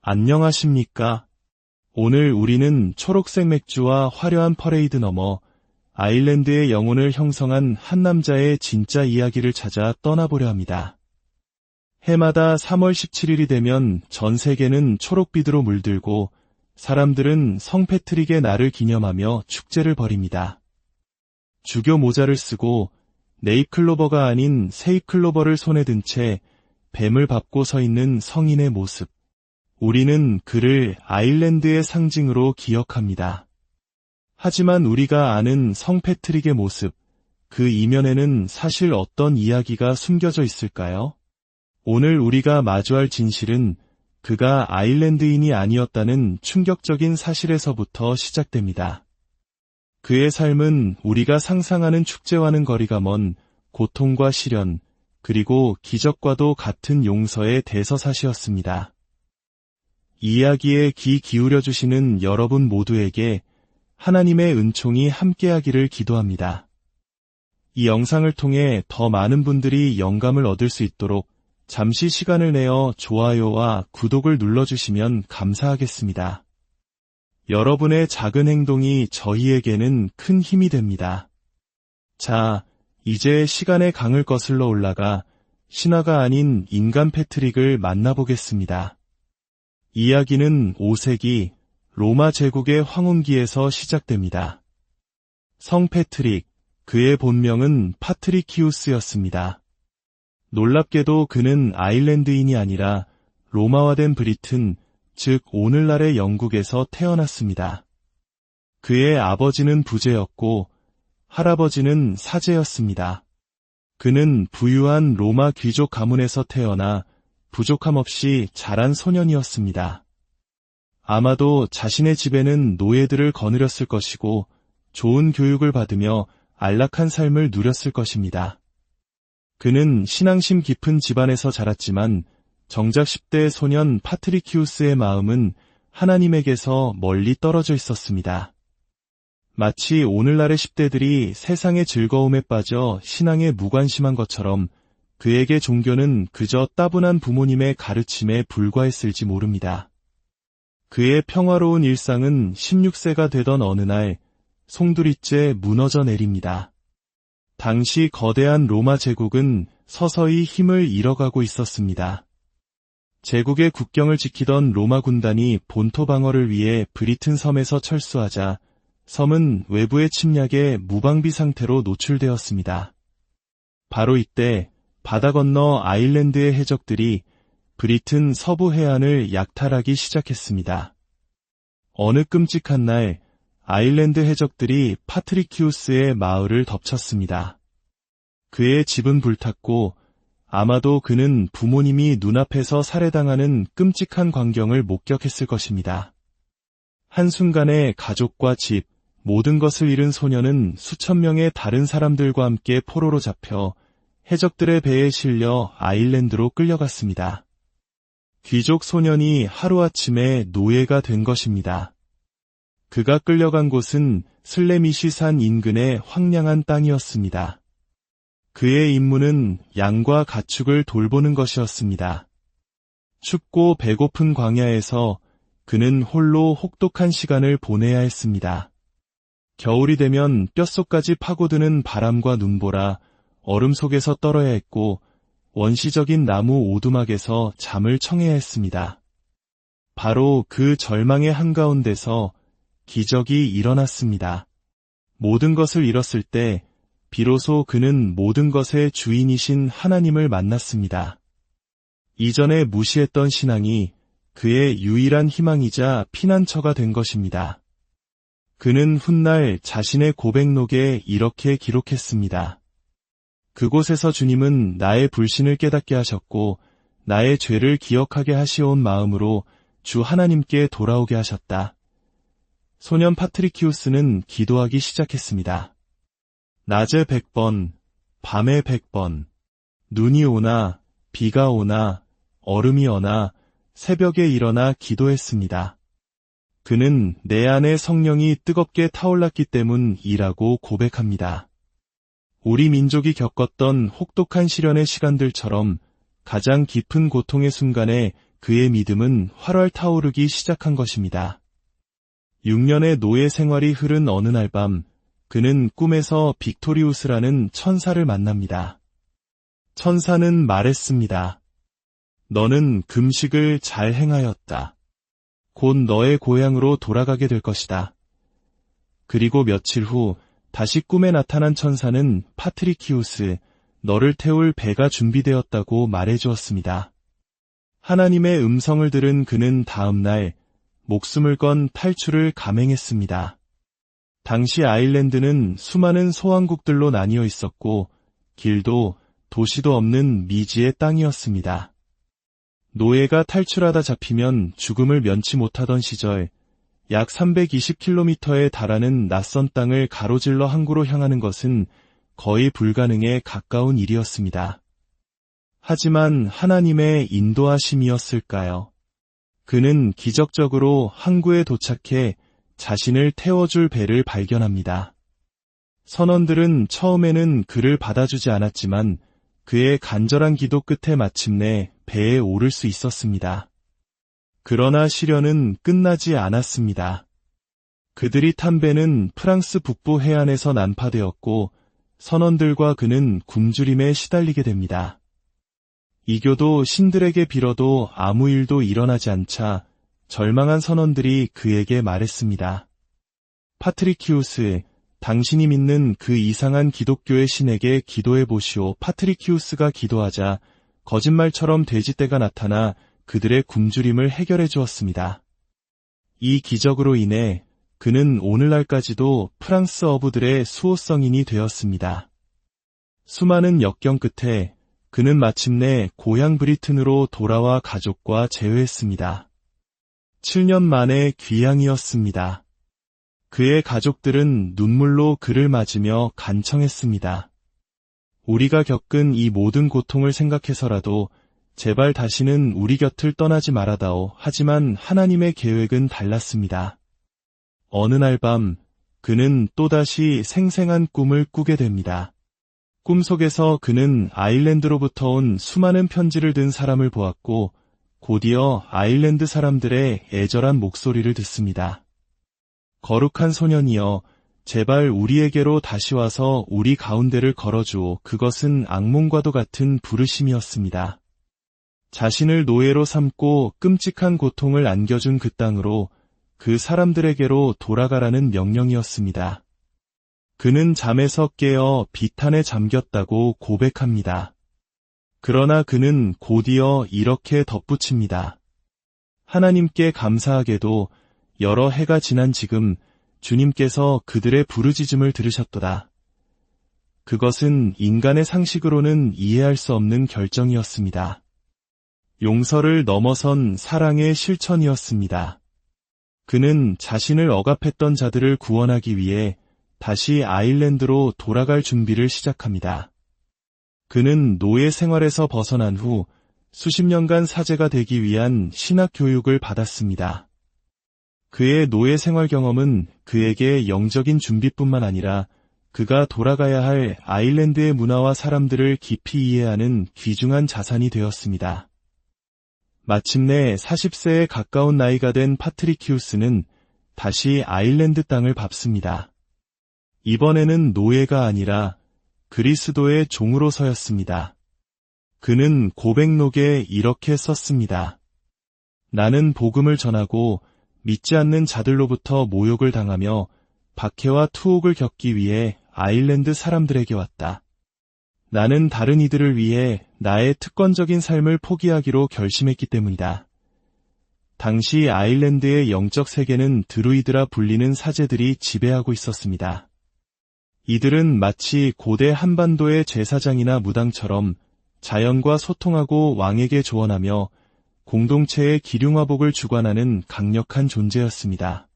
안녕하십니까? 오늘 우리는 초록색 맥주와 화려한 퍼레이드 너머 아일랜드의 영혼을 형성한 한 남자의 진짜 이야기를 찾아 떠나보려 합니다. 해마다 3월 17일이 되면 전 세계는 초록빛으로 물들고 사람들은 성 패트릭의 날을 기념하며 축제를 벌입니다. 주교 모자를 쓰고 네잎클로버가 아닌 세잎클로버를 손에 든 채 뱀을 밟고 서 있는 성인의 모습. 우리는 그를 아일랜드의 상징으로 기억합니다. 하지만 우리가 아는 성 패트릭의 모습, 그 이면에는 사실 어떤 이야기가 숨겨져 있을까요? 오늘 우리가 마주할 진실은 그가 아일랜드인이 아니었다는 충격적인 사실에서부터 시작됩니다. 그의 삶은 우리가 상상하는 축제와는 거리가 먼 고통과 시련, 그리고 기적과도 같은 용서의 대서사시였습니다. 이야기에 귀 기울여주시는 여러분 모두에게 하나님의 은총이 함께하기를 기도합니다. 이 영상을 통해 더 많은 분들이 영감을 얻을 수 있도록 잠시 시간을 내어 좋아요와 구독을 눌러주시면 감사하겠습니다. 여러분의 작은 행동이 저희에게는 큰 힘이 됩니다. 자, 이제 시간의 강을 거슬러 올라가 신화가 아닌 인간 패트릭을 만나보겠습니다. 이야기는 5세기 로마 제국의 황혼기에서 시작됩니다. 성 패트릭, 그의 본명은 파트리키우스였습니다. 놀랍게도 그는 아일랜드인이 아니라 로마화된 브리튼, 즉 오늘날의 영국에서 태어났습니다. 그의 아버지는 부제였고 할아버지는 사제였습니다. 그는 부유한 로마 귀족 가문에서 태어나 부족함 없이 자란 소년이었습니다. 아마도 자신의 집에는 노예들을 거느렸을 것이고 좋은 교육을 받으며 안락한 삶을 누렸을 것입니다. 그는 신앙심 깊은 집안에서 자랐지만 정작 10대 소년 파트리키우스의 마음은 하나님에게서 멀리 떨어져 있었습니다. 마치 오늘날의 10대들이 세상의 즐거움에 빠져 신앙에 무관심한 것처럼 그에게 종교는 그저 따분한 부모님의 가르침에 불과했을지 모릅니다. 그의 평화로운 일상은 16세가 되던 어느 날 송두리째 무너져 내립니다. 당시 거대한 로마 제국은 서서히 힘을 잃어가고 있었습니다. 제국의 국경을 지키던 로마 군단이 본토 방어를 위해 브리튼 섬에서 철수하자 섬은 외부의 침략에 무방비 상태로 노출되었습니다. 바로 이때 바다 건너 아일랜드의 해적들이 브리튼 서부 해안을 약탈하기 시작했습니다. 어느 끔찍한 날 아일랜드 해적들이 파트리키우스의 마을을 덮쳤습니다. 그의 집은 불탔고 아마도 그는 부모님이 눈앞에서 살해당하는 끔찍한 광경을 목격했을 것입니다. 한순간에 가족과 집, 모든 것을 잃은 소년은 수천 명의 다른 사람들과 함께 포로로 잡혀 해적들의 배에 실려 아일랜드로 끌려갔습니다. 귀족 소년이 하루아침에 노예가 된 것입니다. 그가 끌려간 곳은 슬레미쉬산 인근의 황량한 땅이었습니다. 그의 임무는 양과 가축을 돌보는 것이었습니다. 춥고 배고픈 광야에서 그는 홀로 혹독한 시간을 보내야 했습니다. 겨울이 되면 뼛속까지 파고드는 바람과 눈보라, 얼음 속에서 떨어야 했고 원시적인 나무 오두막에서 잠을 청해야 했습니다. 바로 그 절망의 한가운데서 기적이 일어났습니다. 모든 것을 잃었을 때 비로소 그는 모든 것의 주인이신 하나님을 만났습니다. 이전에 무시했던 신앙이 그의 유일한 희망이자 피난처가 된 것입니다. 그는 훗날 자신의 고백록에 이렇게 기록했습니다. 그곳에서 주님은 나의 불신을 깨닫게 하셨고 나의 죄를 기억하게 하시온 마음으로 주 하나님께 돌아오게 하셨다. 소년 파트리키우스는 기도하기 시작했습니다. 낮에 100번, 밤에 100번, 눈이 오나 비가 오나 얼음이 오나 새벽에 일어나 기도했습니다. 그는 내 안에 성령이 뜨겁게 타올랐기 때문이라고 고백합니다. 우리 민족이 겪었던 혹독한 시련의 시간들처럼 가장 깊은 고통의 순간에 그의 믿음은 활활 타오르기 시작한 것입니다. 6년의 노예 생활이 흐른 어느 날 밤, 그는 꿈에서 빅토리우스라는 천사를 만납니다. 천사는 말했습니다. 너는 금식을 잘 행하였다. 곧 너의 고향으로 돌아가게 될 것이다. 그리고 며칠 후 다시 꿈에 나타난 천사는 파트리키우스, 너를 태울 배가 준비되었다고 말해주었습니다. 하나님의 음성을 들은 그는 다음 날 목숨을 건 탈출을 감행했습니다. 당시 아일랜드는 수많은 소왕국들로 나뉘어 있었고 길도 도시도 없는 미지의 땅이었습니다. 노예가 탈출하다 잡히면 죽음을 면치 못하던 시절 약 320km에 달하는 낯선 땅을 가로질러 항구로 향하는 것은 거의 불가능에 가까운 일이었습니다. 하지만 하나님의 인도하심이었을까요? 그는 기적적으로 항구에 도착해 자신을 태워줄 배를 발견합니다. 선원들은 처음에는 그를 받아주지 않았지만 그의 간절한 기도 끝에 마침내 배에 오를 수 있었습니다. 그러나 시련은 끝나지 않았습니다. 그들이 탄 배는 프랑스 북부 해안에서 난파되었고 선원들과 그는 굶주림에 시달리게 됩니다. 이교도 신들에게 빌어도 아무 일도 일어나지 않자 절망한 선원들이 그에게 말했습니다. 파트리키우스, 당신이 믿는 그 이상한 기독교의 신에게 기도해 보시오. 파트리키우스가 기도하자 거짓말처럼 돼지떼가 나타나 그들의 굶주림을 해결해 주었습니다. 이 기적으로 인해 그는 오늘날까지도 프랑스 어부들의 수호성인이 되었습니다. 수많은 역경 끝에 그는 마침내 고향 브리튼으로 돌아와 가족과 재회했습니다. 7년 만에 귀향이었습니다. 그의 가족들은 눈물로 그를 맞으며 간청했습니다. 우리가 겪은 이 모든 고통을 생각해서라도 제발 다시는 우리 곁을 떠나지 말아다오. 하지만 하나님의 계획은 달랐습니다. 어느 날 밤 그는 또다시 생생한 꿈을 꾸게 됩니다. 꿈속에서 그는 아일랜드로부터 온 수많은 편지를 든 사람을 보았고 곧이어 아일랜드 사람들의 애절한 목소리를 듣습니다. 거룩한 소년이여, 제발 우리에게로 다시 와서 우리 가운데를 걸어주오. 그것은 악몽과도 같은 부르심이었습니다. 자신을 노예로 삼고 끔찍한 고통을 안겨준 그 땅으로, 그 사람들에게로 돌아가라는 명령이었습니다. 그는 잠에서 깨어 비탄에 잠겼다고 고백합니다. 그러나 그는 곧이어 이렇게 덧붙입니다. 하나님께 감사하게도 여러 해가 지난 지금 주님께서 그들의 부르짖음을 들으셨도다. 그것은 인간의 상식으로는 이해할 수 없는 결정이었습니다. 용서를 넘어선 사랑의 실천이었습니다. 그는 자신을 억압했던 자들을 구원하기 위해 다시 아일랜드로 돌아갈 준비를 시작합니다. 그는 노예 생활에서 벗어난 후 수십 년간 사제가 되기 위한 신학 교육을 받았습니다. 그의 노예 생활 경험은 그에게 영적인 준비뿐만 아니라 그가 돌아가야 할 아일랜드의 문화와 사람들을 깊이 이해하는 귀중한 자산이 되었습니다. 마침내 40세에 가까운 나이가 된 파트리키우스는 다시 아일랜드 땅을 밟습니다. 이번에는 노예가 아니라 그리스도의 종으로 서였습니다. 그는 고백록에 이렇게 썼습니다. 나는 복음을 전하고 믿지 않는 자들로부터 모욕을 당하며 박해와 투옥을 겪기 위해 아일랜드 사람들에게 왔다. 나는 다른 이들을 위해 나의 특권적인 삶을 포기하기로 결심했기 때문이다. 당시 아일랜드의 영적 세계는 드루이드라 불리는 사제들이 지배하고 있었습니다. 이들은 마치 고대 한반도의 제사장이나 무당처럼 자연과 소통하고 왕에게 조언하며 공동체의 기륭화복을 주관하는 강력한 존재였습니다.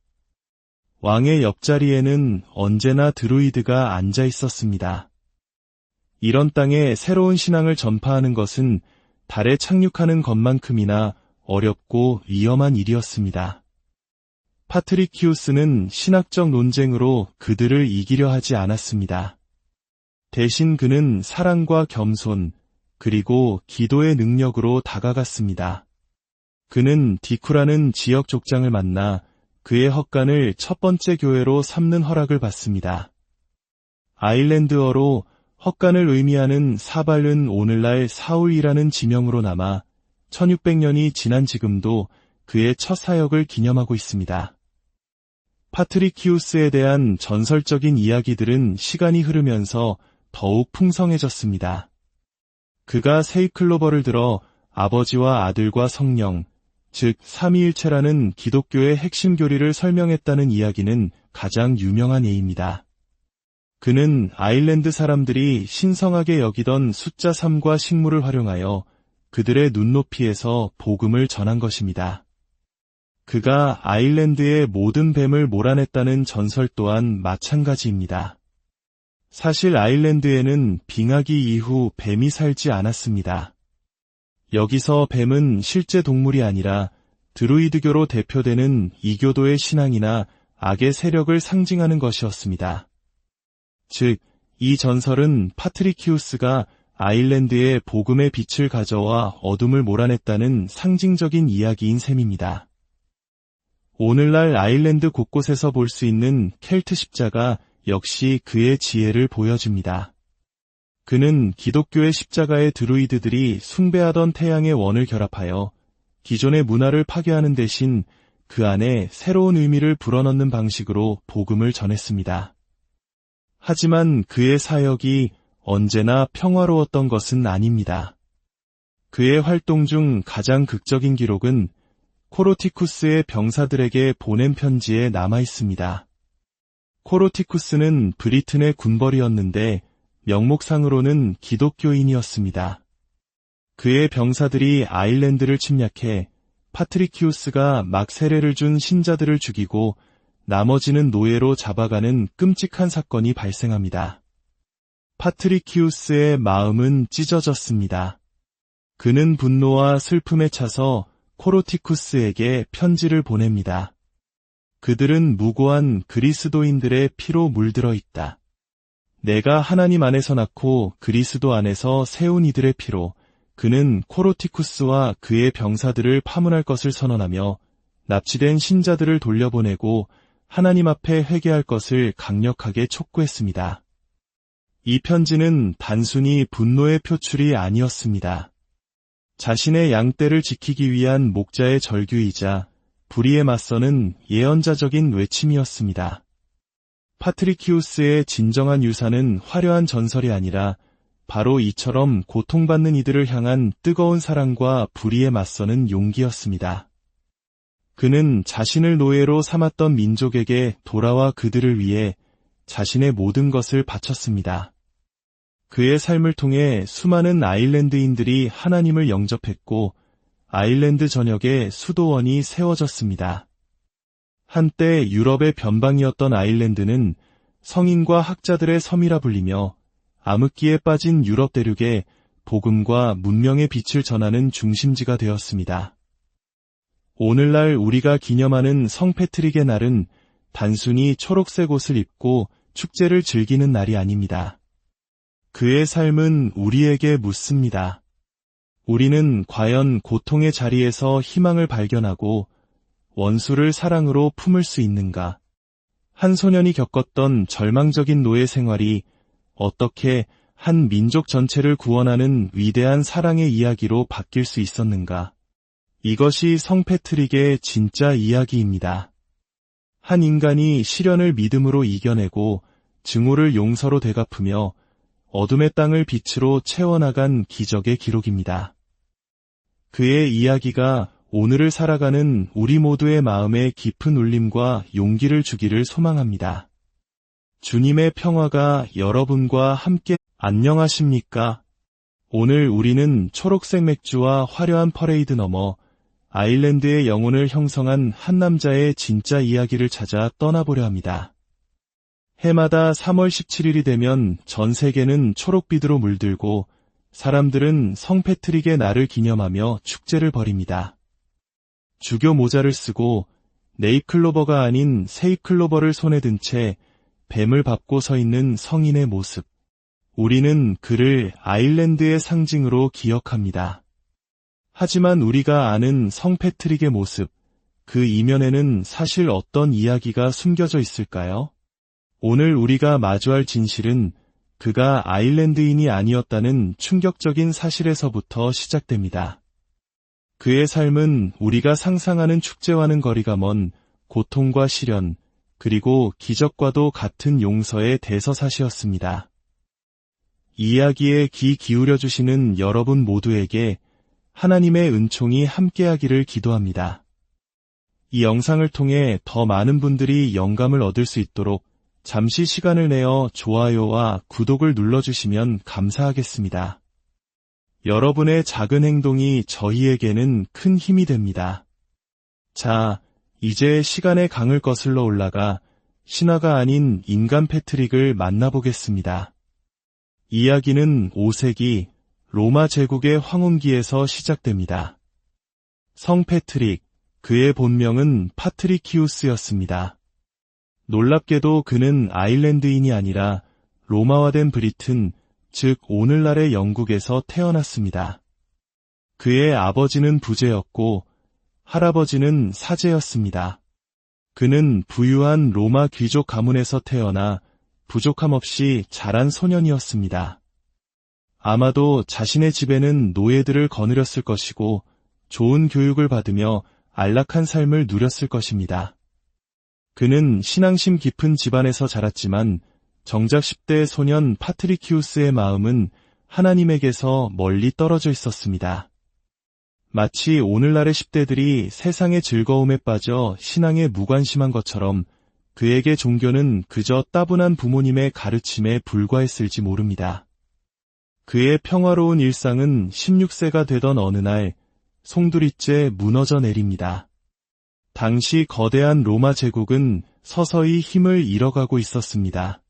왕의 옆자리에는 언제나 드루이드가 앉아 있었습니다. 이런 땅에 새로운 신앙을 전파하는 것은 달에 착륙하는 것만큼이나 어렵고 위험한 일이었습니다. 파트리키우스는 신학적 논쟁으로 그들을 이기려 하지 않았습니다. 대신 그는 사랑과 겸손, 그리고 기도의 능력으로 다가갔습니다. 그는 디쿠라는 지역 족장을 만나 그의 헛간을 첫 번째 교회로 삼는 허락을 받습니다. 아일랜드어로 헛간을 의미하는 사발은 오늘날 사울이라는 지명으로 남아 1600년이 지난 지금도 그의 첫 사역을 기념하고 있습니다. 파트리키우스에 대한 전설적인 이야기들은 시간이 흐르면서 더욱 풍성해졌습니다. 그가 세이클로버를 들어 아버지와 아들과 성령, 즉 삼위일체라는 기독교의 핵심 교리를 설명했다는 이야기는 가장 유명한 예입니다. 그는 아일랜드 사람들이 신성하게 여기던 숫자 3과 식물을 활용하여 그들의 눈높이에서 복음을 전한 것입니다. 그가 아일랜드의 모든 뱀을 몰아냈다는 전설 또한 마찬가지입니다. 사실 아일랜드에는 빙하기 이후 뱀이 살지 않았습니다. 여기서 뱀은 실제 동물이 아니라 드루이드교로 대표되는 이교도의 신앙이나 악의 세력을 상징하는 것이었습니다. 즉, 이 전설은 파트리키우스가 아일랜드에 복음의 빛을 가져와 어둠을 몰아냈다는 상징적인 이야기인 셈입니다. 오늘날 아일랜드 곳곳에서 볼 수 있는 켈트 십자가 역시 그의 지혜를 보여줍니다. 그는 기독교의 십자가의 드루이드들이 숭배하던 태양의 원을 결합하여 기존의 문화를 파괴하는 대신 그 안에 새로운 의미를 불어넣는 방식으로 복음을 전했습니다. 하지만 그의 사역이 언제나 평화로웠던 것은 아닙니다. 그의 활동 중 가장 극적인 기록은 코로티쿠스의 병사들에게 보낸 편지에 남아 있습니다. 코로티쿠스는 브리튼의 군벌이었는데 명목상으로는 기독교인이었습니다. 그의 병사들이 아일랜드를 침략해 파트리키우스가 막 세례를 준 신자들을 죽이고 나머지는 노예로 잡아가는 끔찍한 사건이 발생합니다. 파트리키우스의 마음은 찢어졌습니다. 그는 분노와 슬픔에 차서 코로티쿠스에게 편지를 보냅니다. 그들은 무고한 그리스도인들의 피로 물들어 있다. 내가 하나님 안에서 낳고 그리스도 안에서 세운 이들의 피로 그는 코로티쿠스와 그의 병사들을 파문할 것을 선언하며 납치된 신자들을 돌려보내고 하나님 앞에 회개할 것을 강력하게 촉구했습니다. 이 편지는 단순히 분노의 표출이 아니었습니다. 자신의 양떼를 지키기 위한 목자의 절규이자 불의에 맞서는 예언자적인 외침이었습니다. 파트리키우스의 진정한 유산은 화려한 전설이 아니라 바로 이처럼 고통받는 이들을 향한 뜨거운 사랑과 불의에 맞서는 용기였습니다. 그는 자신을 노예로 삼았던 민족에게 돌아와 그들을 위해 자신의 모든 것을 바쳤습니다. 그의 삶을 통해 수많은 아일랜드인들이 하나님을 영접했고 아일랜드 전역에 수도원이 세워졌습니다. 한때 유럽의 변방이었던 아일랜드는 성인과 학자들의 섬이라 불리며 암흑기에 빠진 유럽 대륙에 복음과 문명의 빛을 전하는 중심지가 되었습니다. 오늘날 우리가 기념하는 성패트릭의 날은 단순히 초록색 옷을 입고 축제를 즐기는 날이 아닙니다. 그의 삶은 우리에게 묻습니다. 우리는 과연 고통의 자리에서 희망을 발견하고 원수를 사랑으로 품을 수 있는가? 한 소년이 겪었던 절망적인 노예 생활이 어떻게 한 민족 전체를 구원하는 위대한 사랑의 이야기로 바뀔 수 있었는가? 이것이 성패트릭의 진짜 이야기입니다. 한 인간이 시련을 믿음으로 이겨내고 증오를 용서로 되갚으며 어둠의 땅을 빛으로 채워나간 기적의 기록입니다. 그의 이야기가 오늘을 살아가는 우리 모두의 마음에 깊은 울림과 용기를 주기를 소망합니다. 주님의 평화가 여러분과 함께 안녕하십니까? 오늘 우리는 초록색 맥주와 화려한 퍼레이드 넘어 아일랜드의 영혼을 형성한 한 남자의 진짜 이야기를 찾아 떠나보려 합니다. 해마다 3월 17일이 되면 전 세계는 초록빛으로 물들고 사람들은 성패트릭의 날을 기념하며 축제를 벌입니다. 주교 모자를 쓰고 네잎클로버가 아닌 세잎클로버를 손에 든 채 뱀을 밟고 서 있는 성인의 모습. 우리는 그를 아일랜드의 상징으로 기억합니다. 하지만 우리가 아는 성 패트릭의 모습, 그 이면에는 사실 어떤 이야기가 숨겨져 있을까요? 오늘 우리가 마주할 진실은 그가 아일랜드인이 아니었다는 충격적인 사실에서부터 시작됩니다. 그의 삶은 우리가 상상하는 축제와는 거리가 먼 고통과 시련, 그리고 기적과도 같은 용서의 대서사시였습니다. 이야기에 귀 기울여 주시는 여러분 모두에게 하나님의 은총이 함께하기를 기도합니다. 이 영상을 통해 더 많은 분들이 영감을 얻을 수 있도록 잠시 시간을 내어 좋아요와 구독을 눌러주시면 감사하겠습니다. 여러분의 작은 행동이 저희에게는 큰 힘이 됩니다. 자, 이제 시간의 강을 거슬러 올라가 신화가 아닌 인간 패트릭을 만나보겠습니다. 이야기는 5세기 로마 제국의 황혼기에서 시작됩니다. 성 패트릭, 그의 본명은 파트리키우스였습니다. 놀랍게도 그는 아일랜드인이 아니라 로마화된 브리튼, 즉 오늘날의 영국에서 태어났습니다. 그의 아버지는 부제였고 할아버지는 사제였습니다. 그는 부유한 로마 귀족 가문에서 태어나 부족함 없이 자란 소년이었습니다. 아마도 자신의 집에는 노예들을 거느렸을 것이고 좋은 교육을 받으며 안락한 삶을 누렸을 것입니다. 그는 신앙심 깊은 집안에서 자랐지만 정작 10대 소년 파트리키우스의 마음은 하나님에게서 멀리 떨어져 있었습니다. 마치 오늘날의 10대들이 세상의 즐거움에 빠져 신앙에 무관심한 것처럼 그에게 종교는 그저 따분한 부모님의 가르침에 불과했을지 모릅니다. 그의 평화로운 일상은 16세가 되던 어느 날 송두리째 무너져 내립니다. 당시 거대한 로마 제국은 서서히 힘을 잃어가고 있었습니다.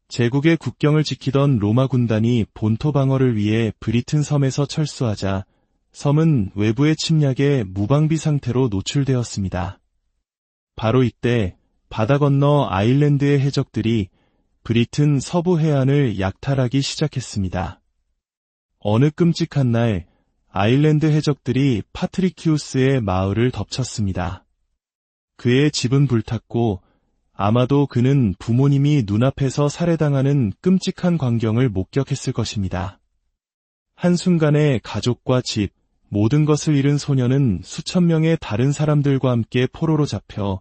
제국의 국경을 지키던 로마 군단이 본토 방어를 위해 브리튼 섬에서 철수하자 섬은 외부의 침략에 무방비 상태로 노출되었습니다. 바로 이때 바다 건너 아일랜드의 해적들이 브리튼 서부 해안을 약탈하기 시작했습니다. 어느 끔찍한 날 아일랜드 해적들이 파트리키우스의 마을을 덮쳤습니다. 그의 집은 불탔고 아마도 그는 부모님이 눈앞에서 살해당하는 끔찍한 광경을 목격했을 것입니다. 한순간에 가족과 집, 모든 것을 잃은 소녀는 수천 명의 다른 사람들과 함께 포로로 잡혀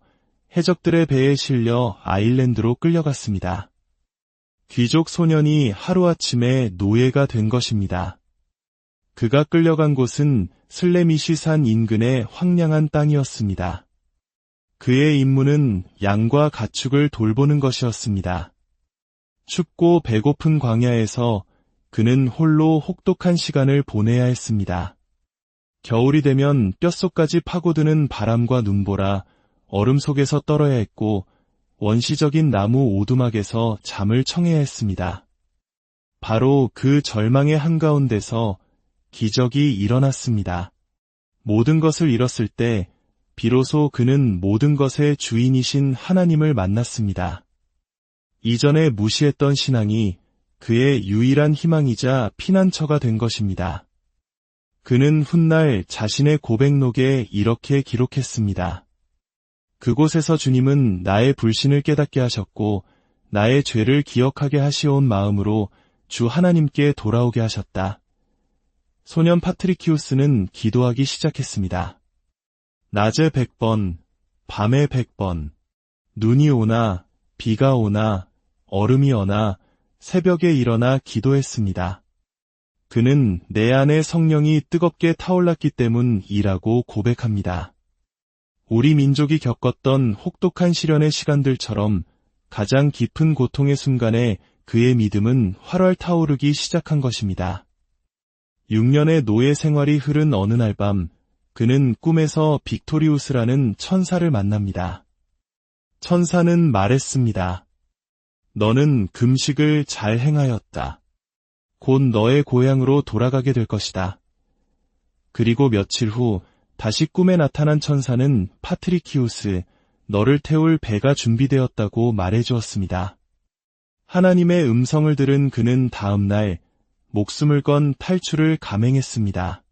해적들의 배에 실려 아일랜드로 끌려갔습니다. 귀족 소년이 하루아침에 노예가 된 것입니다. 그가 끌려간 곳은 슬레미시산 인근의 황량한 땅이었습니다. 그의 임무는 양과 가축을 돌보는 것이었습니다. 춥고 배고픈 광야에서 그는 홀로 혹독한 시간을 보내야 했습니다. 겨울이 되면 뼛속까지 파고드는 바람과 눈보라, 얼음 속에서 떨어야 했고 원시적인 나무 오두막에서 잠을 청해야 했습니다. 바로 그 절망의 한가운데서 기적이 일어났습니다. 모든 것을 잃었을 때 비로소 그는 모든 것의 주인이신 하나님을 만났습니다. 이전에 무시했던 신앙이 그의 유일한 희망이자 피난처가 된 것입니다. 그는 훗날 자신의 고백록에 이렇게 기록했습니다. 그곳에서 주님은 나의 불신을 깨닫게 하셨고 나의 죄를 기억하게 하시온 마음으로 주 하나님께 돌아오게 하셨다. 소년 파트리키우스는 기도하기 시작했습니다. 낮에 100번, 밤에 100번, 눈이 오나 비가 오나 얼음이 오나 새벽에 일어나 기도했습니다. 그는 내 안에 성령이 뜨겁게 타올랐기 때문이라고 고백합니다. 우리 민족이 겪었던 혹독한 시련의 시간들처럼 가장 깊은 고통의 순간에 그의 믿음은 활활 타오르기 시작한 것입니다. 6년의 노예 생활이 흐른 어느 날 밤, 그는 꿈에서 빅토리우스라는 천사를 만납니다. 천사는 말했습니다. 너는 금식을 잘 행하였다. 곧 너의 고향으로 돌아가게 될 것이다. 그리고 며칠 후 다시 꿈에 나타난 천사는 파트리키우스, 너를 태울 배가 준비되었다고 말해주었습니다. 하나님의 음성을 들은 그는 다음 날 목숨을 건 탈출을 감행했습니다.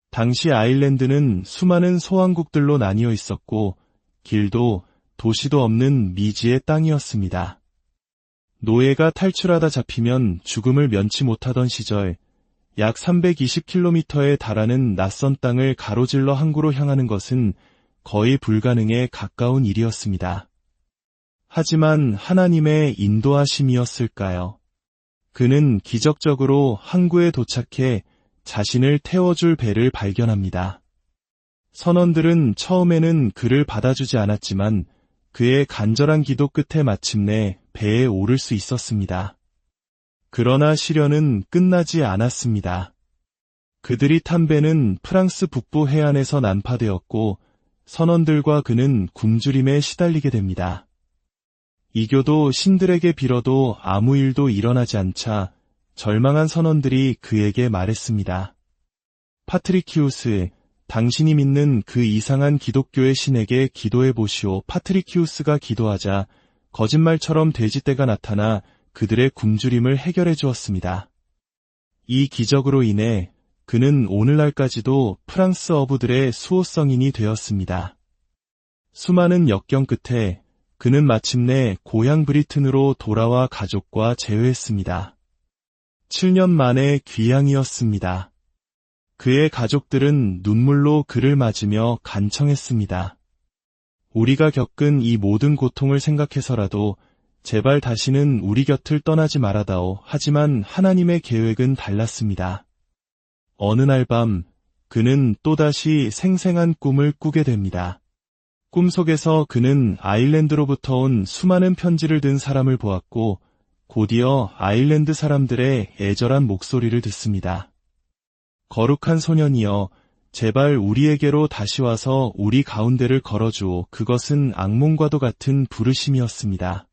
당시 아일랜드는 수많은 소왕국들로 나뉘어 있었고 길도 도시도 없는 미지의 땅이었습니다. 노예가 탈출하다 잡히면 죽음을 면치 못하던 시절 약 320km에 달하는 낯선 땅을 가로질러 항구로 향하는 것은 거의 불가능에 가까운 일이었습니다. 하지만 하나님의 인도하심이었을까요? 그는 기적적으로 항구에 도착해 자신을 태워줄 배를 발견합니다. 선원들은 처음에는 그를 받아주지 않았지만 그의 간절한 기도 끝에 마침내 배에 오를 수 있었습니다. 그러나 시련은 끝나지 않았습니다. 그들이 탄 배는 프랑스 북부 해안에서 난파되었고 선원들과 그는 굶주림에 시달리게 됩니다. 이교도 신들에게 빌어도 아무 일도 일어나지 않자 절망한 선원들이 그에게 말했습니다. 파트리키우스, 당신이 믿는 그 이상한 기독교의 신에게 기도해 보시오. 파트리키우스가 기도하자 거짓말처럼 돼지떼가 나타나 그들의 굶주림을 해결해 주었습니다. 이 기적으로 인해 그는 오늘날까지도 프랑스 어부들의 수호성인이 되었습니다. 수많은 역경 끝에 그는 마침내 고향 브리튼으로 돌아와 가족과 재회했습니다. 7년 만에 귀향이었습니다. 그의 가족들은 눈물로 그를 맞으며 간청했습니다. 우리가 겪은 이 모든 고통을 생각해서라도 제발 다시는 우리 곁을 떠나지 말아다오. 하지만 하나님의 계획은 달랐습니다. 어느 날 밤 그는 또다시 생생한 꿈을 꾸게 됩니다. 꿈속에서 그는 아일랜드로부터 온 수많은 편지를 든 사람을 보았고 곧이어 아일랜드 사람들의 애절한 목소리를 듣습니다. 거룩한 소년이여, 제발 우리에게로 다시 와서 우리 가운데를 걸어주오. 그것은 악몽과도 같은 부르심이었습니다.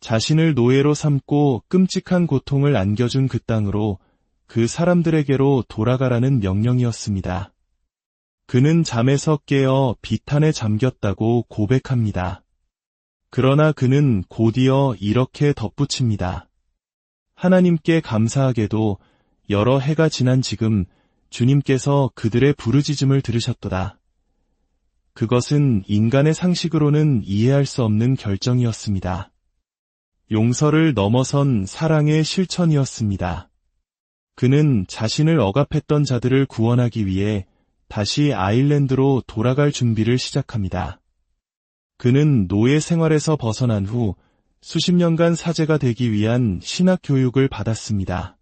자신을 노예로 삼고 끔찍한 고통을 안겨준 그 땅으로 그 사람들에게로 돌아가라는 명령이었습니다. 그는 잠에서 깨어 비탄에 잠겼다고 고백합니다. 그러나 그는 곧이어 이렇게 덧붙입니다. 하나님께 감사하게도 여러 해가 지난 지금 주님께서 그들의 부르짖음을 들으셨도다. 그것은 인간의 상식으로는 이해할 수 없는 결정이었습니다. 용서를 넘어선 사랑의 실천이었습니다. 그는 자신을 억압했던 자들을 구원하기 위해 다시 아일랜드로 돌아갈 준비를 시작합니다. 그는 노예 생활에서 벗어난 후 수십 년간 사제가 되기 위한 신학 교육을 받았습니다.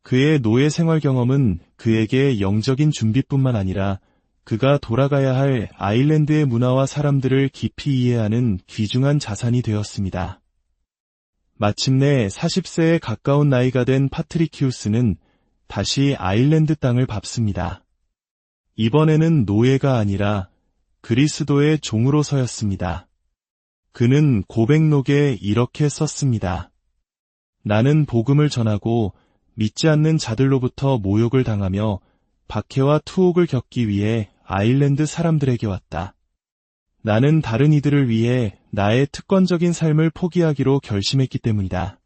그의 노예 생활 경험은 그에게 영적인 준비뿐만 아니라 그가 돌아가야 할 아일랜드의 문화와 사람들을 깊이 이해하는 귀중한 자산이 되었습니다. 마침내 40세에 가까운 나이가 된 파트리키우스는 다시 아일랜드 땅을 밟습니다. 이번에는 노예가 아니라 그리스도의 종으로서였습니다. 그는 고백록에 이렇게 썼습니다. 나는 복음을 전하고 믿지 않는 자들로부터 모욕을 당하며 박해와 투옥을 겪기 위해 아일랜드 사람들에게 왔다. 나는 다른 이들을 위해 나의 특권적인 삶을 포기하기로 결심했기 때문이다.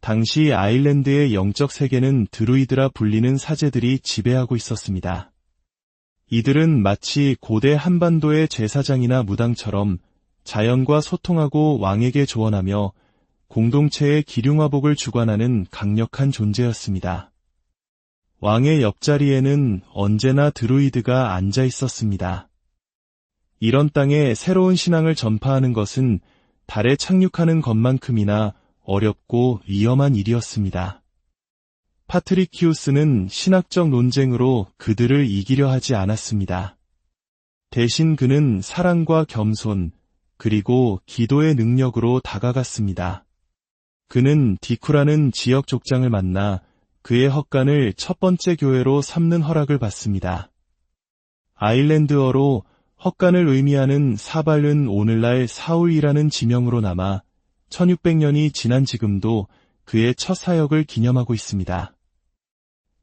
당시 아일랜드의 영적 세계는 드루이드라 불리는 사제들이 지배하고 있었습니다. 이들은 마치 고대 한반도의 제사장이나 무당처럼 자연과 소통하고 왕에게 조언하며 공동체의 기륭화복을 주관하는 강력한 존재였습니다. 왕의 옆자리에는 언제나 드루이드가 앉아 있었습니다. 이런 땅에 새로운 신앙을 전파하는 것은 달에 착륙하는 것만큼이나 어렵고 위험한 일이었습니다. 파트리키우스는 신학적 논쟁으로 그들을 이기려 하지 않았습니다. 대신 그는 사랑과 겸손, 그리고 기도의 능력으로 다가갔습니다. 그는 디쿠라는 지역 족장을 만나 그의 헛간을 첫 번째 교회로 삼는 허락을 받습니다. 아일랜드어로 헛간을 의미하는 사발은 오늘날 사울이라는 지명으로 남아 1600년이 지난 지금도 그의 첫 사역을 기념하고 있습니다.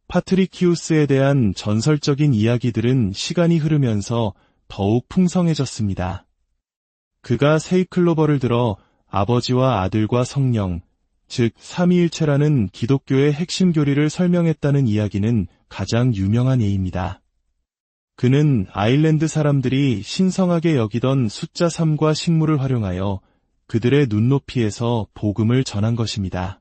파트리키우스에 대한 전설적인 이야기들은 시간이 흐르면서 더욱 풍성해졌습니다. 그가 세이클로버를 들어 아버지와 아들과 성령, 즉 삼위일체라는 기독교의 핵심 교리를 설명했다는 이야기는 가장 유명한 예입니다. 그는 아일랜드 사람들이 신성하게 여기던 숫자 3과 식물을 활용하여 그들의 눈높이에서 복음을 전한 것입니다.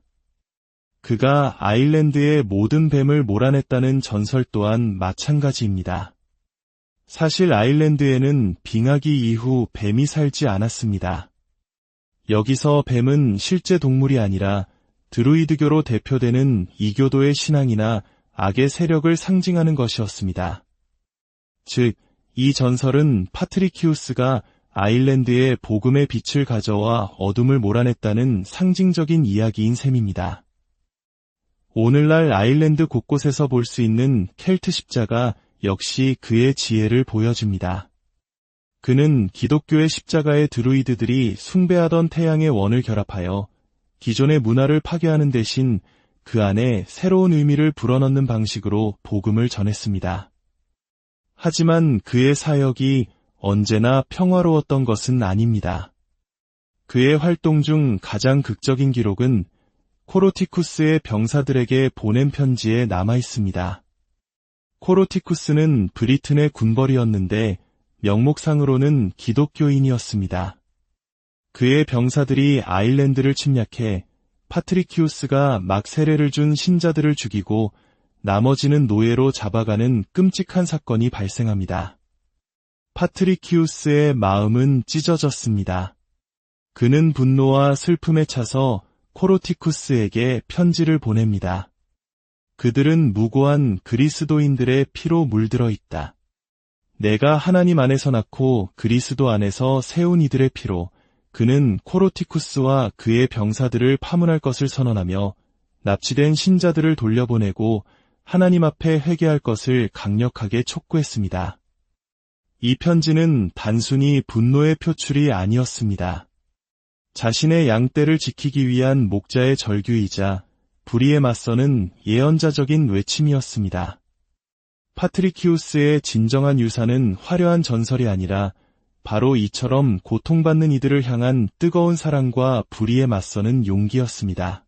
그가 아일랜드의 모든 뱀을 몰아냈다는 전설 또한 마찬가지입니다. 사실 아일랜드에는 빙하기 이후 뱀이 살지 않았습니다. 여기서 뱀은 실제 동물이 아니라 드루이드교로 대표되는 이교도의 신앙이나 악의 세력을 상징하는 것이었습니다. 즉, 이 전설은 파트리키우스가 아일랜드에 복음의 빛을 가져와 어둠을 몰아냈다는 상징적인 이야기인 셈입니다. 오늘날 아일랜드 곳곳에서 볼 수 있는 켈트 십자가 역시 그의 지혜를 보여줍니다. 그는 기독교의 십자가의 드루이드들이 숭배하던 태양의 원을 결합하여 기존의 문화를 파괴하는 대신 그 안에 새로운 의미를 불어넣는 방식으로 복음을 전했습니다. 하지만 그의 사역이 언제나 평화로웠던 것은 아닙니다. 그의 활동 중 가장 극적인 기록은 코로티쿠스의 병사들에게 보낸 편지에 남아 있습니다. 코로티쿠스는 브리튼의 군벌이었는데 명목상으로는 기독교인이었습니다. 그의 병사들이 아일랜드를 침략해 파트리키우스가 막 세례를 준 신자들을 죽이고 나머지는 노예로 잡아가는 끔찍한 사건이 발생합니다. 파트리키우스의 마음은 찢어졌습니다. 그는 분노와 슬픔에 차서 코로티쿠스에게 편지를 보냅니다. 그들은 무고한 그리스도인들의 피로 물들어 있다. 내가 하나님 안에서 낳고 그리스도 안에서 세운 이들의 피로 그는 코로티쿠스와 그의 병사들을 파문할 것을 선언하며 납치된 신자들을 돌려보내고 하나님 앞에 회개할 것을 강력하게 촉구했습니다. 이 편지는 단순히 분노의 표출이 아니었습니다. 자신의 양떼를 지키기 위한 목자의 절규이자 불의에 맞서는 예언자적인 외침이었습니다. 파트리키우스의 진정한 유산은 화려한 전설이 아니라 바로 이처럼 고통받는 이들을 향한 뜨거운 사랑과 불의에 맞서는 용기였습니다.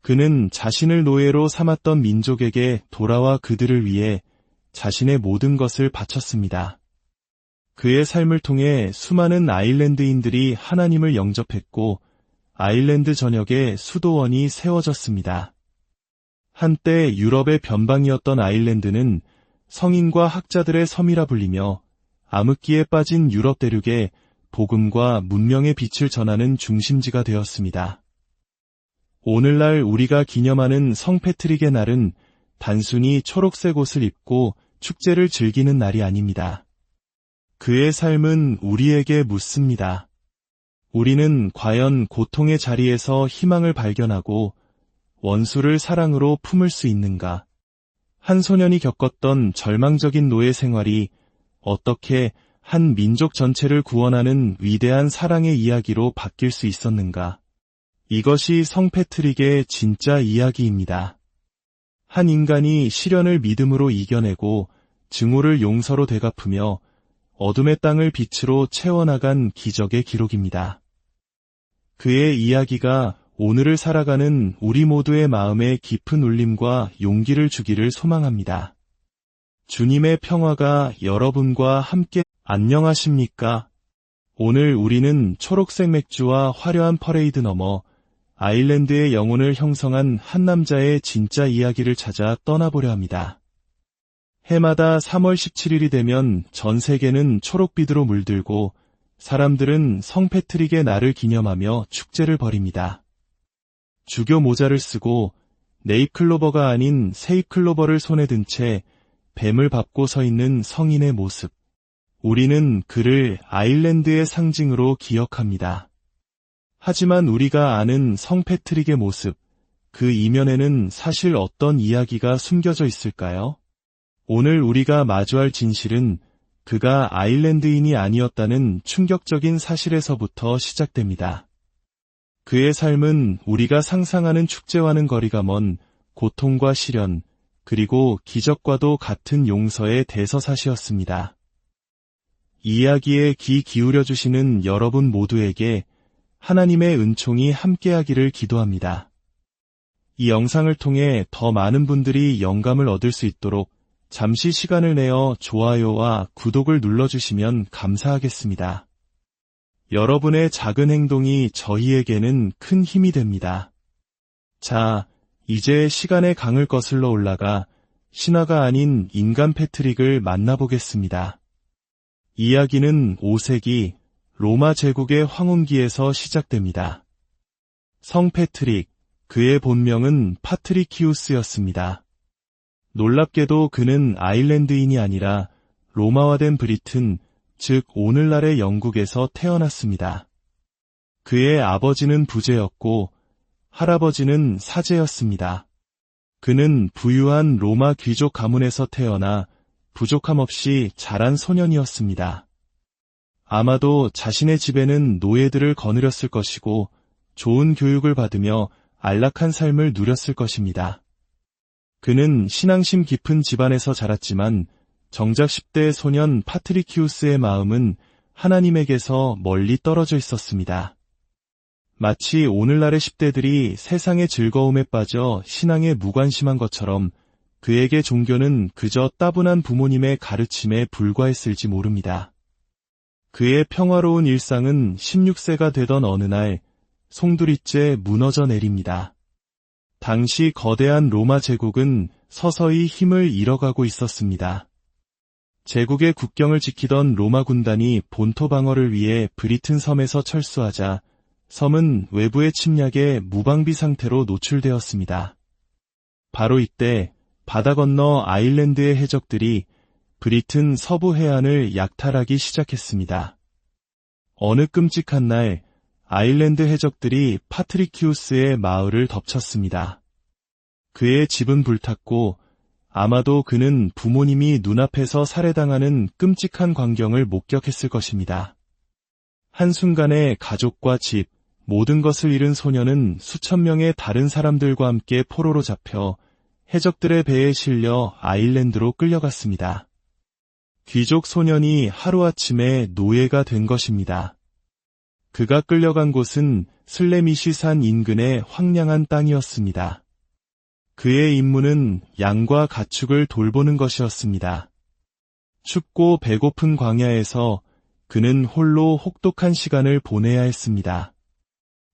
그는 자신을 노예로 삼았던 민족에게 돌아와 그들을 위해 자신의 모든 것을 바쳤습니다. 그의 삶을 통해 수많은 아일랜드인들이 하나님을 영접했고 아일랜드 전역에 수도원이 세워졌습니다. 한때 유럽의 변방이었던 아일랜드는 성인과 학자들의 섬이라 불리며 암흑기에 빠진 유럽 대륙에 복음과 문명의 빛을 전하는 중심지가 되었습니다. 오늘날 우리가 기념하는 성패트릭의 날은 단순히 초록색 옷을 입고 축제를 즐기는 날이 아닙니다. 그의 삶은 우리에게 묻습니다. 우리는 과연 고통의 자리에서 희망을 발견하고 원수를 사랑으로 품을 수 있는가? 한 소년이 겪었던 절망적인 노예 생활이 어떻게 한 민족 전체를 구원하는 위대한 사랑의 이야기로 바뀔 수 있었는가? 이것이 성패트릭의 진짜 이야기입니다. 한 인간이 시련을 믿음으로 이겨내고 증오를 용서로 되갚으며 어둠의 땅을 빛으로 채워나간 기적의 기록입니다. 그의 이야기가 오늘을 살아가는 우리 모두의 마음에 깊은 울림과 용기를 주기를 소망합니다. 주님의 평화가 여러분과 함께 안녕하십니까? 오늘 우리는 초록색 맥주와 화려한 퍼레이드 넘어 아일랜드의 영혼을 형성한 한 남자의 진짜 이야기를 찾아 떠나보려 합니다. 해마다 3월 17일이 되면 전 세계는 초록빛으로 물들고 사람들은 성패트릭의 날을 기념하며 축제를 벌입니다. 주교 모자를 쓰고 네잎클로버가 아닌 세잎클로버를 손에 든 채 뱀을 밟고 서 있는 성인의 모습. 우리는 그를 아일랜드의 상징으로 기억합니다. 하지만 우리가 아는 성패트릭의 모습, 그 이면에는 사실 어떤 이야기가 숨겨져 있을까요? 오늘 우리가 마주할 진실은 그가 아일랜드인이 아니었다는 충격적인 사실에서부터 시작됩니다. 그의 삶은 우리가 상상하는 축제와는 거리가 먼 고통과 시련, 그리고 기적과도 같은 용서의 대서사시였습니다. 이야기에 귀 기울여 주시는 여러분 모두에게 하나님의 은총이 함께하기를 기도합니다. 이 영상을 통해 더 많은 분들이 영감을 얻을 수 있도록 잠시 시간을 내어 좋아요와 구독을 눌러주시면 감사하겠습니다. 여러분의 작은 행동이 저희에게는 큰 힘이 됩니다. 자, 이제 시간의 강을 거슬러 올라가 신화가 아닌 인간 패트릭을 만나보겠습니다. 이야기는 5세기 로마 제국의 황혼기에서 시작됩니다. 성 패트릭, 그의 본명은 파트리키우스였습니다. 놀랍게도 그는 아일랜드인이 아니라 로마화된 브리튼, 즉 오늘날의 영국에서 태어났습니다. 그의 아버지는 부제였고 할아버지는 사제였습니다. 그는 부유한 로마 귀족 가문에서 태어나 부족함 없이 자란 소년이었습니다. 아마도 자신의 집에는 노예들을 거느렸을 것이고 좋은 교육을 받으며 안락한 삶을 누렸을 것입니다. 그는 신앙심 깊은 집안에서 자랐지만 정작 10대 소년 파트리키우스의 마음은 하나님에게서 멀리 떨어져 있었습니다. 마치 오늘날의 10대들이 세상의 즐거움에 빠져 신앙에 무관심한 것처럼 그에게 종교는 그저 따분한 부모님의 가르침에 불과했을지 모릅니다. 그의 평화로운 일상은 16세가 되던 어느 날 송두리째 무너져 내립니다. 당시 거대한 로마 제국은 서서히 힘을 잃어가고 있었습니다. 제국의 국경을 지키던 로마 군단이 본토 방어를 위해 브리튼 섬에서 철수하자 섬은 외부의 침략에 무방비 상태로 노출되었습니다. 바로 이때 바다 건너 아일랜드의 해적들이 브리튼 서부 해안을 약탈하기 시작했습니다. 어느 끔찍한 날 아일랜드 해적들이 파트리키우스의 마을을 덮쳤습니다. 그의 집은 불탔고 아마도 그는 부모님이 눈앞에서 살해당하는 끔찍한 광경을 목격했을 것입니다. 한순간에 가족과 집, 모든 것을 잃은 소녀는 수천 명의 다른 사람들과 함께 포로로 잡혀 해적들의 배에 실려 아일랜드로 끌려갔습니다. 귀족 소년이 하루아침에 노예가 된 것입니다. 그가 끌려간 곳은 슬레미쉬산 인근의 황량한 땅이었습니다. 그의 임무는 양과 가축을 돌보는 것이었습니다. 춥고 배고픈 광야에서 그는 홀로 혹독한 시간을 보내야 했습니다.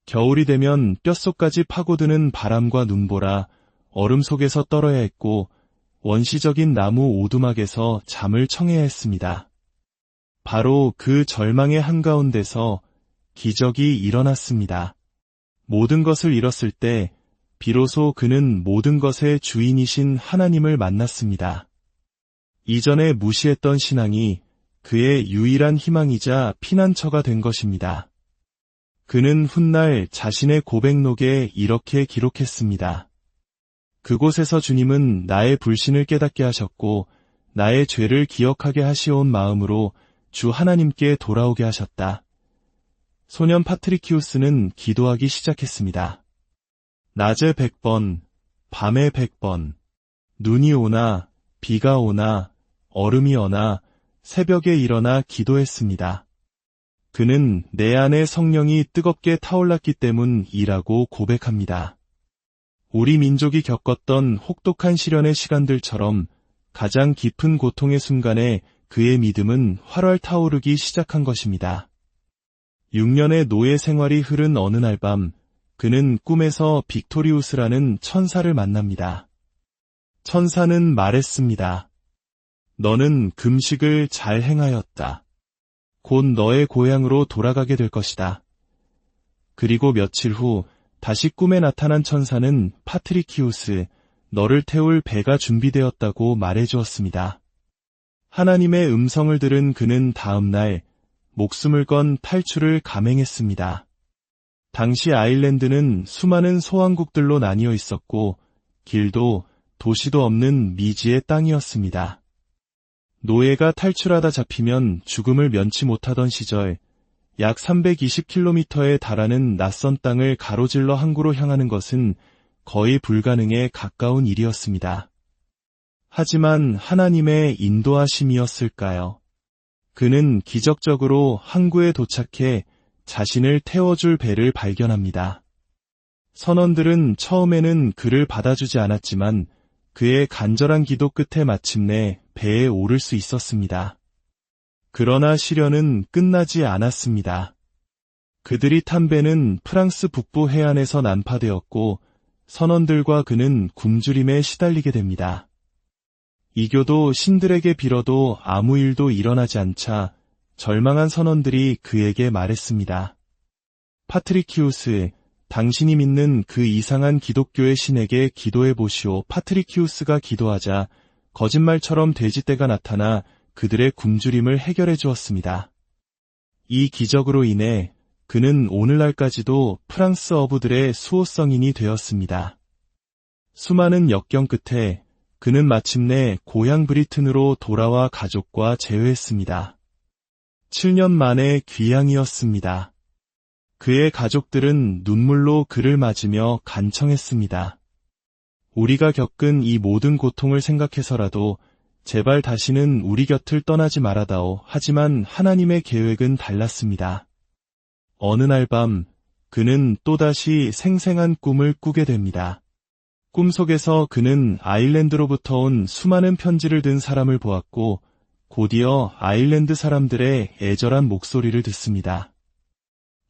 겨울이 되면 뼛속까지 파고드는 바람과 눈보라, 얼음 속에서 떨어야 했고 원시적인 나무 오두막에서 잠을 청해야 했습니다. 바로 그 절망의 한가운데서 기적이 일어났습니다. 모든 것을 잃었을 때 비로소 그는 모든 것의 주인이신 하나님을 만났습니다. 이전에 무시했던 신앙이 그의 유일한 희망이자 피난처가 된 것입니다. 그는 훗날 자신의 고백록에 이렇게 기록했습니다. 그곳에서 주님은 나의 불신을 깨닫게 하셨고 나의 죄를 기억하게 하시온 마음으로 주 하나님께 돌아오게 하셨다. 소년 파트리키우스는 기도하기 시작했습니다. 낮에 100번, 밤에 100번, 눈이 오나 비가 오나 얼음이 오나 새벽에 일어나 기도했습니다. 그는 내 안에 성령이 뜨겁게 타올랐기 때문이라고 고백합니다. 우리 민족이 겪었던 혹독한 시련의 시간들처럼 가장 깊은 고통의 순간에 그의 믿음은 활활 타오르기 시작한 것입니다. 6년의 노예 생활이 흐른 어느 날 밤, 그는 꿈에서 빅토리우스라는 천사를 만납니다. 천사는 말했습니다. 너는 금식을 잘 행하였다. 곧 너의 고향으로 돌아가게 될 것이다. 그리고 며칠 후 다시 꿈에 나타난 천사는 파트리키우스, 너를 태울 배가 준비되었다고 말해주었습니다. 하나님의 음성을 들은 그는 다음 날 목숨을 건 탈출을 감행했습니다. 당시 아일랜드는 수많은 소왕국들로 나뉘어 있었고 길도 도시도 없는 미지의 땅이었습니다. 노예가 탈출하다 잡히면 죽음을 면치 못하던 시절 약 320km에 달하는 낯선 땅을 가로질러 항구로 향하는 것은 거의 불가능에 가까운 일이었습니다. 하지만 하나님의 인도하심이었을까요? 그는 기적적으로 항구에 도착해 자신을 태워줄 배를 발견합니다. 선원들은 처음에는 그를 받아주지 않았지만 그의 간절한 기도 끝에 마침내 배에 오를 수 있었습니다. 그러나 시련은 끝나지 않았습니다. 그들이 탄 배는 프랑스 북부 해안에서 난파되었고 선원들과 그는 굶주림에 시달리게 됩니다. 이교도 신들에게 빌어도 아무 일도 일어나지 않자 절망한 선원들이 그에게 말했습니다. 파트리키우스, 당신이 믿는 그 이상한 기독교의 신에게 기도해 보시오. 파트리키우스가 기도하자 거짓말처럼 돼지떼가 나타나 그들의 굶주림을 해결해 주었습니다. 이 기적으로 인해 그는 오늘날까지도 프랑스 어부들의 수호성인이 되었습니다. 수많은 역경 끝에 그는 마침내 고향 브리튼으로 돌아와 가족과 재회했습니다. 7년 만에 귀향이었습니다. 그의 가족들은 눈물로 그를 맞으며 간청했습니다. 우리가 겪은 이 모든 고통을 생각해서라도 제발 다시는 우리 곁을 떠나지 말아다오. 하지만 하나님의 계획은 달랐습니다. 어느 날 밤 그는 또다시 생생한 꿈을 꾸게 됩니다. 꿈속에서 그는 아일랜드로부터 온 수많은 편지를 든 사람을 보았고 곧이어 아일랜드 사람들의 애절한 목소리를 듣습니다.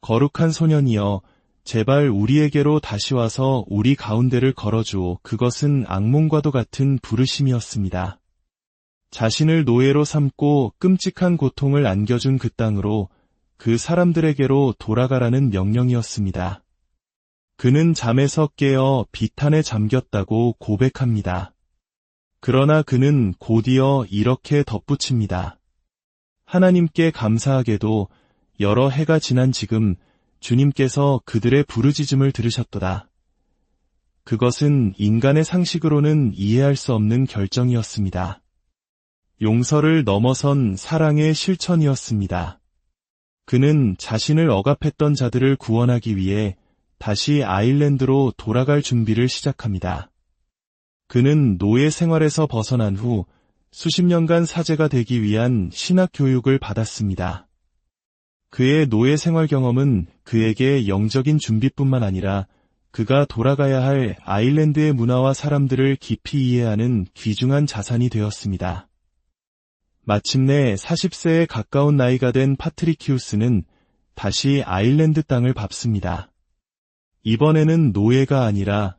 거룩한 소년이여, 제발 우리에게로 다시 와서 우리 가운데를 걸어주오. 그것은 악몽과도 같은 부르심이었습니다. 자신을 노예로 삼고 끔찍한 고통을 안겨준 그 땅으로, 그 사람들에게로 돌아가라는 명령이었습니다. 그는 잠에서 깨어 비탄에 잠겼다고 고백합니다. 그러나 그는 곧이어 이렇게 덧붙입니다. 하나님께 감사하게도 여러 해가 지난 지금 주님께서 그들의 부르짖음을 들으셨도다. 그것은 인간의 상식으로는 이해할 수 없는 결정이었습니다. 용서를 넘어선 사랑의 실천이었습니다. 그는 자신을 억압했던 자들을 구원하기 위해 다시 아일랜드로 돌아갈 준비를 시작합니다. 그는 노예 생활에서 벗어난 후 수십 년간 사제가 되기 위한 신학 교육을 받았습니다. 그의 노예 생활 경험은 그에게 영적인 준비뿐만 아니라 그가 돌아가야 할 아일랜드의 문화와 사람들을 깊이 이해하는 귀중한 자산이 되었습니다. 마침내 40세에 가까운 나이가 된 파트리키우스는 다시 아일랜드 땅을 밟습니다. 이번에는 노예가 아니라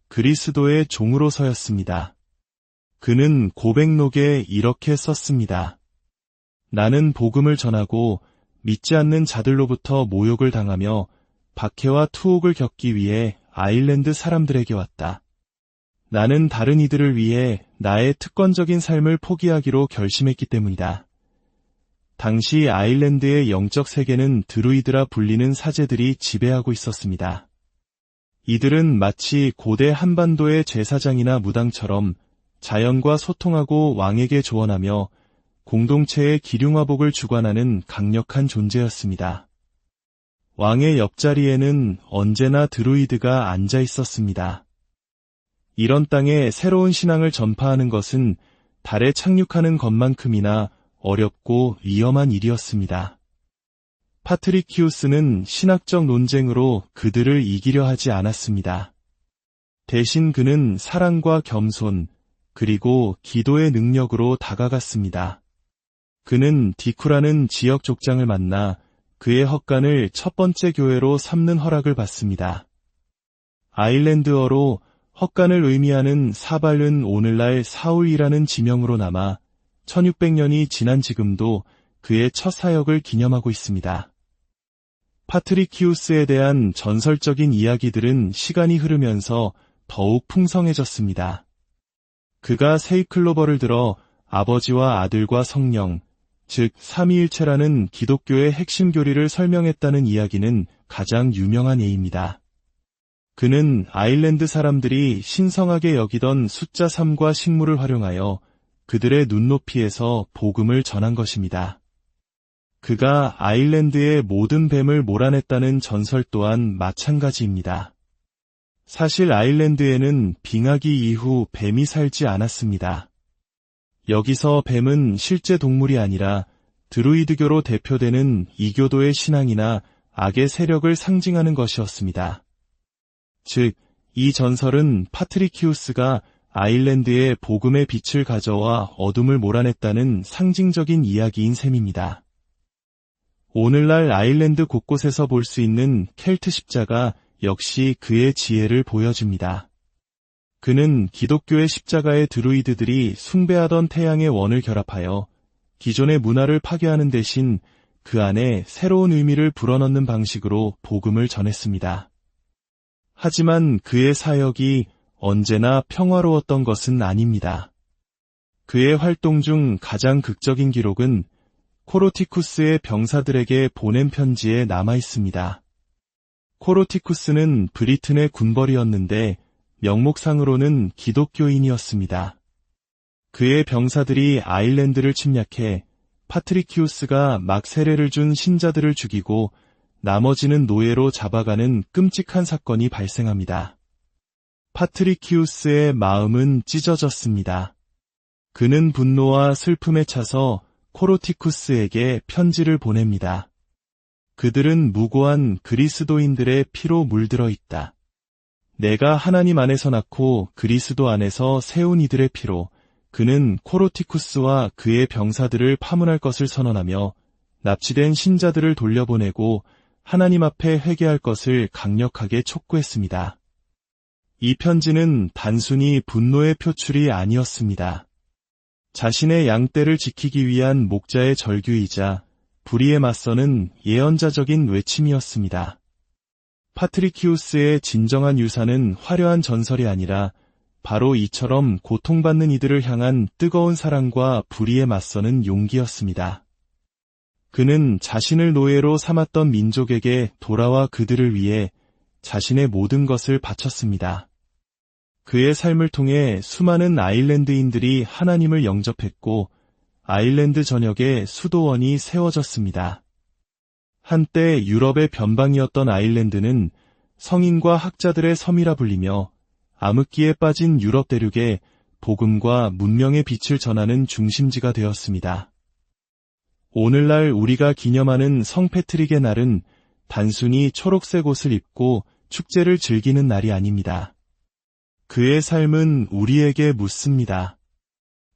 그리스도의 종으로 서였습니다. 그는 고백록에 이렇게 썼습니다. 나는 복음을 전하고 믿지 않는 자들로부터 모욕을 당하며 박해와 투옥을 겪기 위해 아일랜드 사람들에게 왔다. 나는 다른 이들을 위해 나의 특권적인 삶을 포기하기로 결심했기 때문이다. 당시 아일랜드의 영적 세계는 드루이드라 불리는 사제들이 지배하고 있었습니다. 이들은 마치 고대 한반도의 제사장이나 무당처럼 자연과 소통하고 왕에게 조언하며 공동체의 기륭화복을 주관하는 강력한 존재였습니다. 왕의 옆자리에는 언제나 드루이드가 앉아 있었습니다. 이런 땅에 새로운 신앙을 전파하는 것은 달에 착륙하는 것만큼이나 어렵고 위험한 일이었습니다. 파트리키우스는 신학적 논쟁으로 그들을 이기려 하지 않았습니다. 대신 그는 사랑과 겸손, 그리고 기도의 능력으로 다가갔습니다. 그는 디쿠라는 지역 족장을 만나 그의 헛간을 첫 번째 교회로 삼는 허락을 받습니다. 아일랜드어로 헛간을 의미하는 사발은 오늘날 사울이라는 지명으로 남아 1600년이 지난 지금도 그의 첫 사역을 기념하고 있습니다. 파트리키우스에 대한 전설적인 이야기들은 시간이 흐르면서 더욱 풍성해졌습니다. 그가 세이클로버를 들어 아버지와 아들과 성령, 즉 삼위일체라는 기독교의 핵심 교리를 설명했다는 이야기는 가장 유명한 예입니다. 그는 아일랜드 사람들이 신성하게 여기던 숫자 3과 식물을 활용하여 그들의 눈높이에서 복음을 전한 것입니다. 그가 아일랜드의 모든 뱀을 몰아냈다는 전설 또한 마찬가지입니다. 사실 아일랜드에는 빙하기 이후 뱀이 살지 않았습니다. 여기서 뱀은 실제 동물이 아니라 드루이드교로 대표되는 이교도의 신앙이나 악의 세력을 상징하는 것이었습니다. 즉, 이 전설은 파트리키우스가 아일랜드에 복음의 빛을 가져와 어둠을 몰아냈다는 상징적인 이야기인 셈입니다. 오늘날 아일랜드 곳곳에서 볼 수 있는 켈트 십자가 역시 그의 지혜를 보여줍니다. 그는 기독교의 십자가의 드루이드들이 숭배하던 태양의 원을 결합하여 기존의 문화를 파괴하는 대신 그 안에 새로운 의미를 불어넣는 방식으로 복음을 전했습니다. 하지만 그의 사역이 언제나 평화로웠던 것은 아닙니다. 그의 활동 중 가장 극적인 기록은 코로티쿠스의 병사들에게 보낸 편지에 남아 있습니다. 코로티쿠스는 브리튼의 군벌이었는데 명목상으로는 기독교인이었습니다. 그의 병사들이 아일랜드를 침략해 파트리키우스가 막 세례를 준 신자들을 죽이고 나머지는 노예로 잡아가는 끔찍한 사건이 발생합니다. 파트리키우스의 마음은 찢어졌습니다. 그는 분노와 슬픔에 차서 코로티쿠스에게 편지를 보냅니다. 그들은 무고한 그리스도인들의 피로 물들어 있다. 내가 하나님 안에서 낳고 그리스도 안에서 세운 이들의 피로 그는 코로티쿠스와 그의 병사들을 파문할 것을 선언하며 납치된 신자들을 돌려보내고 하나님 앞에 회개할 것을 강력하게 촉구했습니다. 이 편지는 단순히 분노의 표출이 아니었습니다. 자신의 양떼를 지키기 위한 목자의 절규이자 불의에 맞서는 예언자적인 외침이었습니다. 파트리키우스의 진정한 유산은 화려한 전설이 아니라 바로 이처럼 고통받는 이들을 향한 뜨거운 사랑과 불의에 맞서는 용기였습니다. 그는 자신을 노예로 삼았던 민족에게 돌아와 그들을 위해 자신의 모든 것을 바쳤습니다. 그의 삶을 통해 수많은 아일랜드인들이 하나님을 영접했고 아일랜드 전역에 수도원이 세워졌습니다. 한때 유럽의 변방이었던 아일랜드는 성인과 학자들의 섬이라 불리며 암흑기에 빠진 유럽 대륙에 복음과 문명의 빛을 전하는 중심지가 되었습니다. 오늘날 우리가 기념하는 성패트릭의 날은 단순히 초록색 옷을 입고 축제를 즐기는 날이 아닙니다. 그의 삶은 우리에게 묻습니다.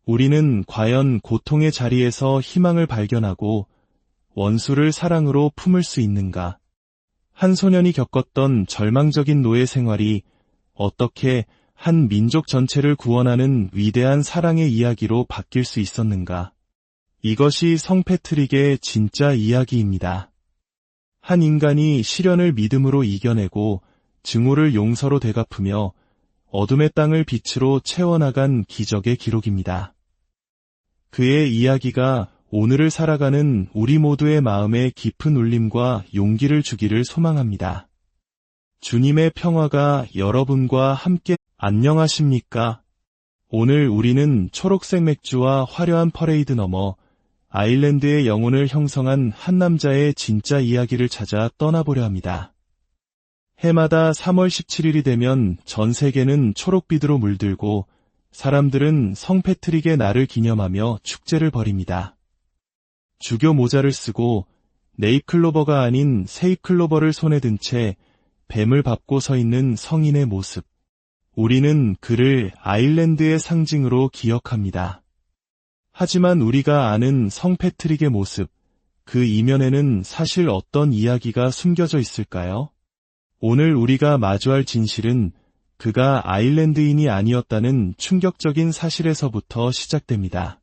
우리는 과연 고통의 자리에서 희망을 발견하고 원수를 사랑으로 품을 수 있는가? 한 소년이 겪었던 절망적인 노예 생활이 어떻게 한 민족 전체를 구원하는 위대한 사랑의 이야기로 바뀔 수 있었는가? 이것이 성패트릭의 진짜 이야기입니다. 한 인간이 시련을 믿음으로 이겨내고 증오를 용서로 되갚으며 어둠의 땅을 빛으로 채워나간 기적의 기록입니다. 그의 이야기가 오늘을 살아가는 우리 모두의 마음에 깊은 울림과 용기를 주기를 소망합니다. 주님의 평화가 여러분과 함께 안녕하십니까? 오늘 우리는 초록색 맥주와 화려한 퍼레이드 넘어 아일랜드의 영혼을 형성한 한 남자의 진짜 이야기를 찾아 떠나보려 합니다. 해마다 3월 17일이 되면 전 세계는 초록빛으로 물들고 사람들은 성패트릭의 날을 기념하며 축제를 벌입니다. 주교 모자를 쓰고 네잎클로버가 아닌 세잎클로버를 손에 든 채 뱀을 밟고 서 있는 성인의 모습. 우리는 그를 아일랜드의 상징으로 기억합니다. 하지만 우리가 아는 성패트릭의 모습, 그 이면에는 사실 어떤 이야기가 숨겨져 있을까요? 오늘 우리가 마주할 진실은 그가 아일랜드인이 아니었다는 충격적인 사실에서부터 시작됩니다.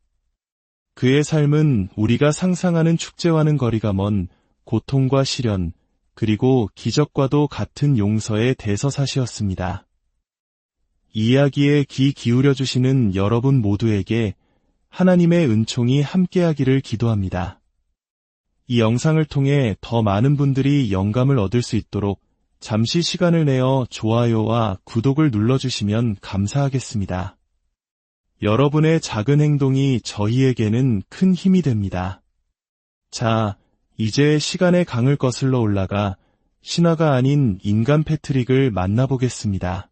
그의 삶은 우리가 상상하는 축제와는 거리가 먼 고통과 시련, 그리고 기적과도 같은 용서의 대서사시였습니다. 이 이야기에 귀 기울여주시는 여러분 모두에게 하나님의 은총이 함께하기를 기도합니다. 이 영상을 통해 더 많은 분들이 영감을 얻을 수 있도록 잠시 시간을 내어 좋아요와 구독을 눌러주시면 감사하겠습니다. 여러분의 작은 행동이 저희에게는 큰 힘이 됩니다. 자, 이제 시간의 강을 거슬러 올라가 신화가 아닌 인간 패트릭을 만나보겠습니다.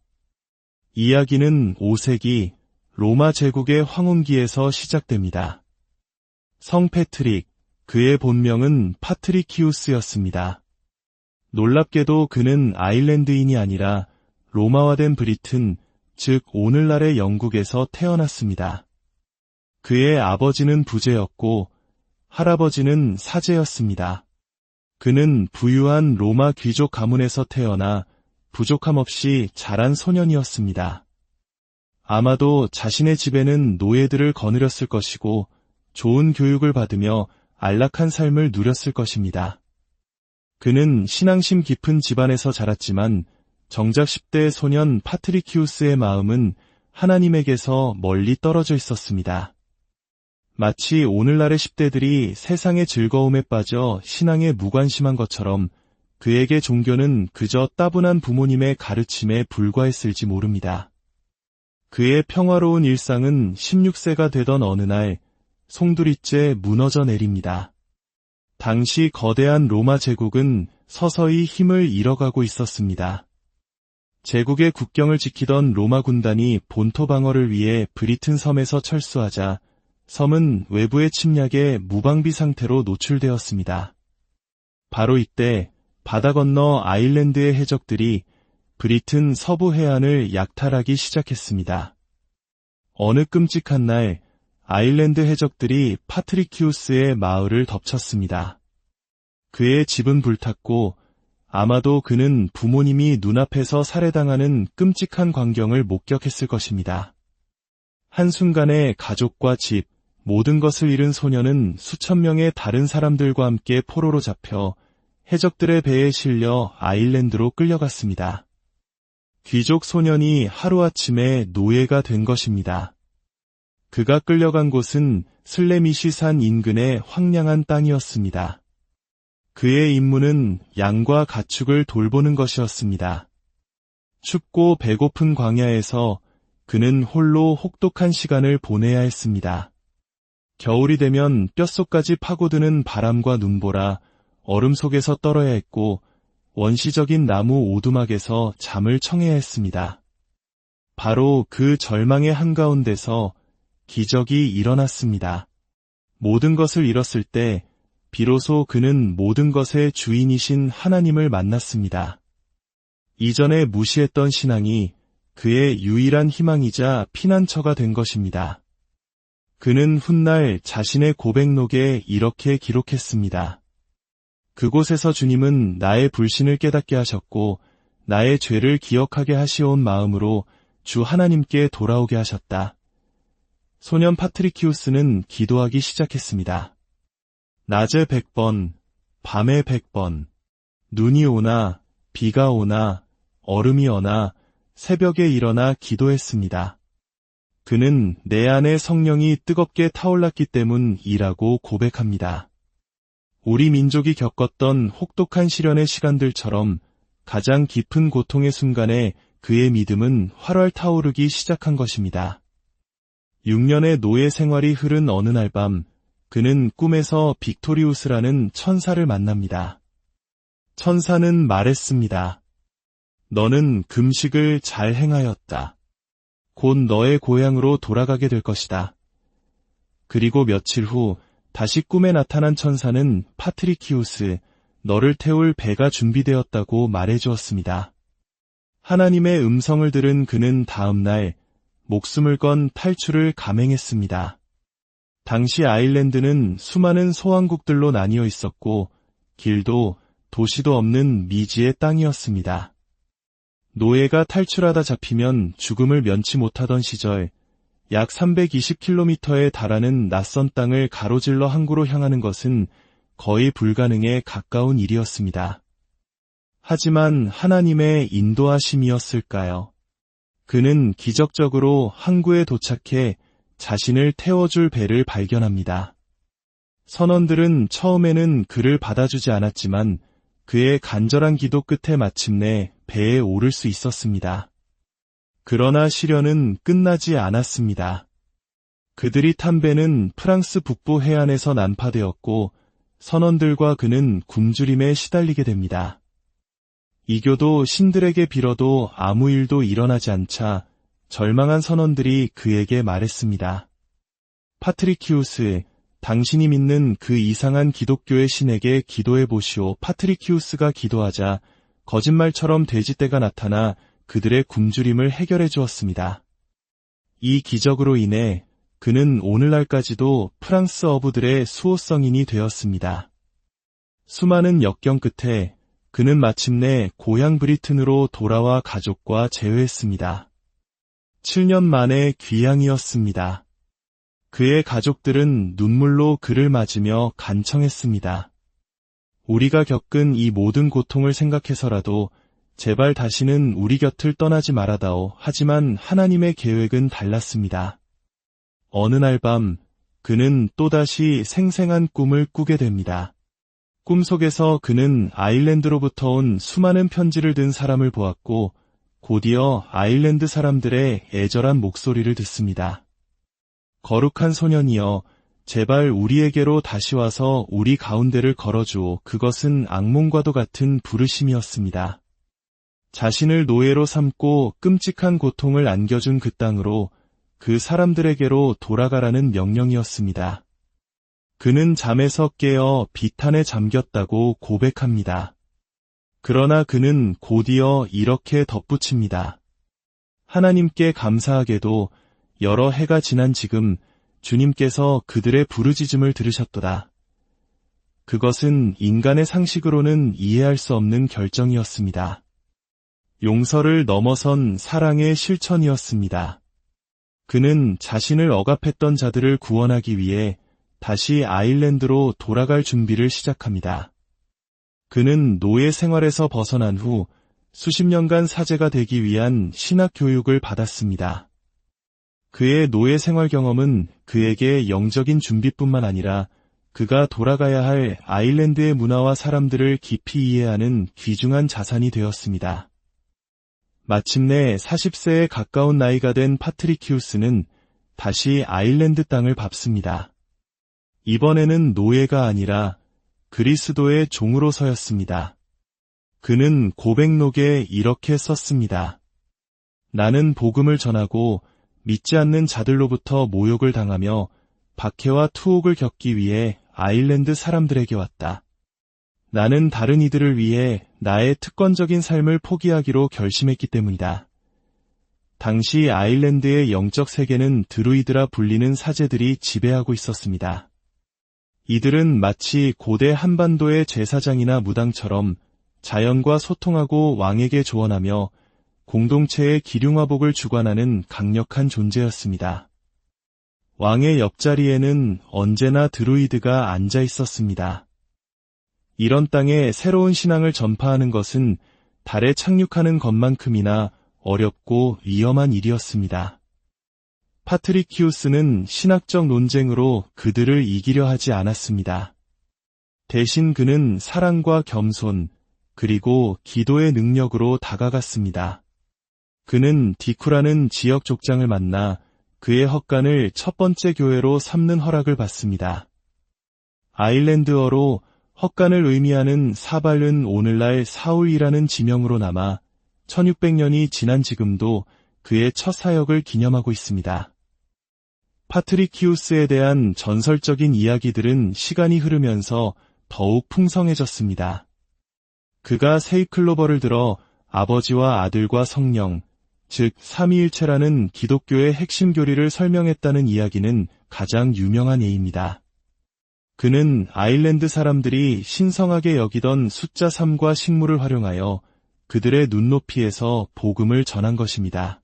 이야기는 5세기 로마 제국의 황혼기에서 시작됩니다. 성 패트릭, 그의 본명은 파트리키우스였습니다. 놀랍게도 그는 아일랜드인이 아니라 로마화된 브리튼, 즉 오늘날의 영국에서 태어났습니다. 그의 아버지는 부제였고 할아버지는 사제였습니다. 그는 부유한 로마 귀족 가문에서 태어나 부족함 없이 자란 소년이었습니다. 아마도 자신의 집에는 노예들을 거느렸을 것이고 좋은 교육을 받으며 안락한 삶을 누렸을 것입니다. 그는 신앙심 깊은 집안에서 자랐지만 정작 10대 소년 파트리키우스의 마음은 하나님에게서 멀리 떨어져 있었습니다. 마치 오늘날의 10대들이 세상의 즐거움에 빠져 신앙에 무관심한 것처럼 그에게 종교는 그저 따분한 부모님의 가르침에 불과했을지 모릅니다. 그의 평화로운 일상은 16세가 되던 어느 날 송두리째 무너져 내립니다. 당시 거대한 로마 제국은 서서히 힘을 잃어가고 있었습니다. 제국의 국경을 지키던 로마 군단이 본토 방어를 위해 브리튼 섬에서 철수하자 섬은 외부의 침략에 무방비 상태로 노출되었습니다. 바로 이때 바다 건너 아일랜드의 해적들이 브리튼 서부 해안을 약탈하기 시작했습니다. 어느 끔찍한 날 아일랜드 해적들이 파트리키우스의 마을을 덮쳤습니다. 그의 집은 불탔고 아마도 그는 부모님이 눈앞에서 살해당하는 끔찍한 광경을 목격했을 것입니다. 한순간에 가족과 집, 모든 것을 잃은 소년은 수천 명의 다른 사람들과 함께 포로로 잡혀 해적들의 배에 실려 아일랜드로 끌려갔습니다. 귀족 소년이 하루아침에 노예가 된 것입니다. 그가 끌려간 곳은 슬레미시산 인근의 황량한 땅이었습니다. 그의 임무는 양과 가축을 돌보는 것이었습니다. 춥고 배고픈 광야에서 그는 홀로 혹독한 시간을 보내야 했습니다. 겨울이 되면 뼛속까지 파고드는 바람과 눈보라, 얼음 속에서 떨어야 했고 원시적인 나무 오두막에서 잠을 청해야 했습니다. 바로 그 절망의 한가운데서 기적이 일어났습니다. 모든 것을 잃었을 때 비로소 그는 모든 것의 주인이신 하나님을 만났습니다. 이전에 무시했던 신앙이 그의 유일한 희망이자 피난처가 된 것입니다. 그는 훗날 자신의 고백록에 이렇게 기록했습니다. 그곳에서 주님은 나의 불신을 깨닫게 하셨고 나의 죄를 기억하게 하시온 마음으로 주 하나님께 돌아오게 하셨다. 소년 파트리키우스는 기도하기 시작했습니다. 낮에 100번, 밤에 100번, 눈이 오나 비가 오나 얼음이 오나 새벽에 일어나 기도했습니다. 그는 내 안에 성령이 뜨겁게 타올랐기 때문이라고 고백합니다. 우리 민족이 겪었던 혹독한 시련의 시간들처럼 가장 깊은 고통의 순간에 그의 믿음은 활활 타오르기 시작한 것입니다. 6년의 노예 생활이 흐른 어느 날 밤, 그는 꿈에서 빅토리우스라는 천사를 만납니다. 천사는 말했습니다. 너는 금식을 잘 행하였다. 곧 너의 고향으로 돌아가게 될 것이다. 그리고 며칠 후 다시 꿈에 나타난 천사는 파트리키우스, 너를 태울 배가 준비되었다고 말해주었습니다. 하나님의 음성을 들은 그는 다음 날 목숨을 건 탈출을 감행했습니다. 당시 아일랜드는 수많은 소왕국들로 나뉘어 있었고 길도 도시도 없는 미지의 땅이었습니다. 노예가 탈출하다 잡히면 죽음을 면치 못하던 시절 약 320km에 달하는 낯선 땅을 가로질러 항구로 향하는 것은 거의 불가능에 가까운 일이었습니다. 하지만 하나님의 인도하심이었을까요? 그는 기적적으로 항구에 도착해 자신을 태워줄 배를 발견합니다. 선원들은 처음에는 그를 받아주지 않았지만 그의 간절한 기도 끝에 마침내 배에 오를 수 있었습니다. 그러나 시련은 끝나지 않았습니다. 그들이 탄 배는 프랑스 북부 해안에서 난파되었고 선원들과 그는 굶주림에 시달리게 됩니다. 이교도 신들에게 빌어도 아무 일도 일어나지 않자 절망한 선원들이 그에게 말했습니다. 파트리키우스, 당신이 믿는 그 이상한 기독교의 신에게 기도해 보시오. 파트리키우스가 기도하자 거짓말처럼 돼지떼가 나타나 그들의 굶주림을 해결해 주었습니다. 이 기적으로 인해 그는 오늘날까지도 프랑스 어부들의 수호성인이 되었습니다. 수많은 역경 끝에 그는 마침내 고향 브리튼으로 돌아와 가족과 재회했습니다. 7년 만에 귀향이었습니다. 그의 가족들은 눈물로 그를 맞으며 간청했습니다. 우리가 겪은 이 모든 고통을 생각해서라도 제발 다시는 우리 곁을 떠나지 말아다오. 하지만 하나님의 계획은 달랐습니다. 어느 날 밤 그는 또다시 생생한 꿈을 꾸게 됩니다. 꿈속에서 그는 아일랜드로부터 온 수많은 편지를 든 사람을 보았고 곧이어 아일랜드 사람들의 애절한 목소리를 듣습니다. 거룩한 소년이여, 제발 우리에게로 다시 와서 우리 가운데를 걸어주오. 그것은 악몽과도 같은 부르심이었습니다. 자신을 노예로 삼고 끔찍한 고통을 안겨준 그 땅으로, 그 사람들에게로 돌아가라는 명령이었습니다. 그는 잠에서 깨어 비탄에 잠겼다고 고백합니다. 그러나 그는 곧이어 이렇게 덧붙입니다. 하나님께 감사하게도 여러 해가 지난 지금 주님께서 그들의 부르짖음을 들으셨도다. 그것은 인간의 상식으로는 이해할 수 없는 결정이었습니다. 용서를 넘어선 사랑의 실천이었습니다. 그는 자신을 억압했던 자들을 구원하기 위해 다시 아일랜드로 돌아갈 준비를 시작합니다. 그는 노예 생활에서 벗어난 후 수십 년간 사제가 되기 위한 신학 교육을 받았습니다. 그의 노예 생활 경험은 그에게 영적인 준비뿐만 아니라 그가 돌아가야 할 아일랜드의 문화와 사람들을 깊이 이해하는 귀중한 자산이 되었습니다. 마침내 40세에 가까운 나이가 된 파트리키우스는 다시 아일랜드 땅을 밟습니다. 이번에는 노예가 아니라 그리스도의 종으로서였습니다. 그는 고백록에 이렇게 썼습니다. 나는 복음을 전하고 믿지 않는 자들로부터 모욕을 당하며 박해와 투옥을 겪기 위해 아일랜드 사람들에게 왔다. 나는 다른 이들을 위해 나의 특권적인 삶을 포기하기로 결심했기 때문이다. 당시 아일랜드의 영적 세계는 드루이드라 불리는 사제들이 지배하고 있었습니다. 이들은 마치 고대 한반도의 제사장이나 무당처럼 자연과 소통하고 왕에게 조언하며 공동체의 기륭화복을 주관하는 강력한 존재였습니다. 왕의 옆자리에는 언제나 드루이드가 앉아 있었습니다. 이런 땅에 새로운 신앙을 전파하는 것은 달에 착륙하는 것만큼이나 어렵고 위험한 일이었습니다. 파트리키우스는 신학적 논쟁으로 그들을 이기려 하지 않았습니다. 대신 그는 사랑과 겸손, 그리고 기도의 능력으로 다가갔습니다. 그는 디쿠라는 지역 족장을 만나 그의 헛간을 첫 번째 교회로 삼는 허락을 받습니다. 아일랜드어로 헛간을 의미하는 사발은 오늘날 사울이라는 지명으로 남아 1600년이 지난 지금도 그의 첫 사역을 기념하고 있습니다. 파트리키우스에 대한 전설적인 이야기들은 시간이 흐르면서 더욱 풍성해졌습니다. 그가 세이클로버를 들어 아버지와 아들과 성령, 즉 삼위일체라는 기독교의 핵심 교리를 설명했다는 이야기는 가장 유명한 예입니다. 그는 아일랜드 사람들이 신성하게 여기던 숫자 3과 식물을 활용하여 그들의 눈높이에서 복음을 전한 것입니다.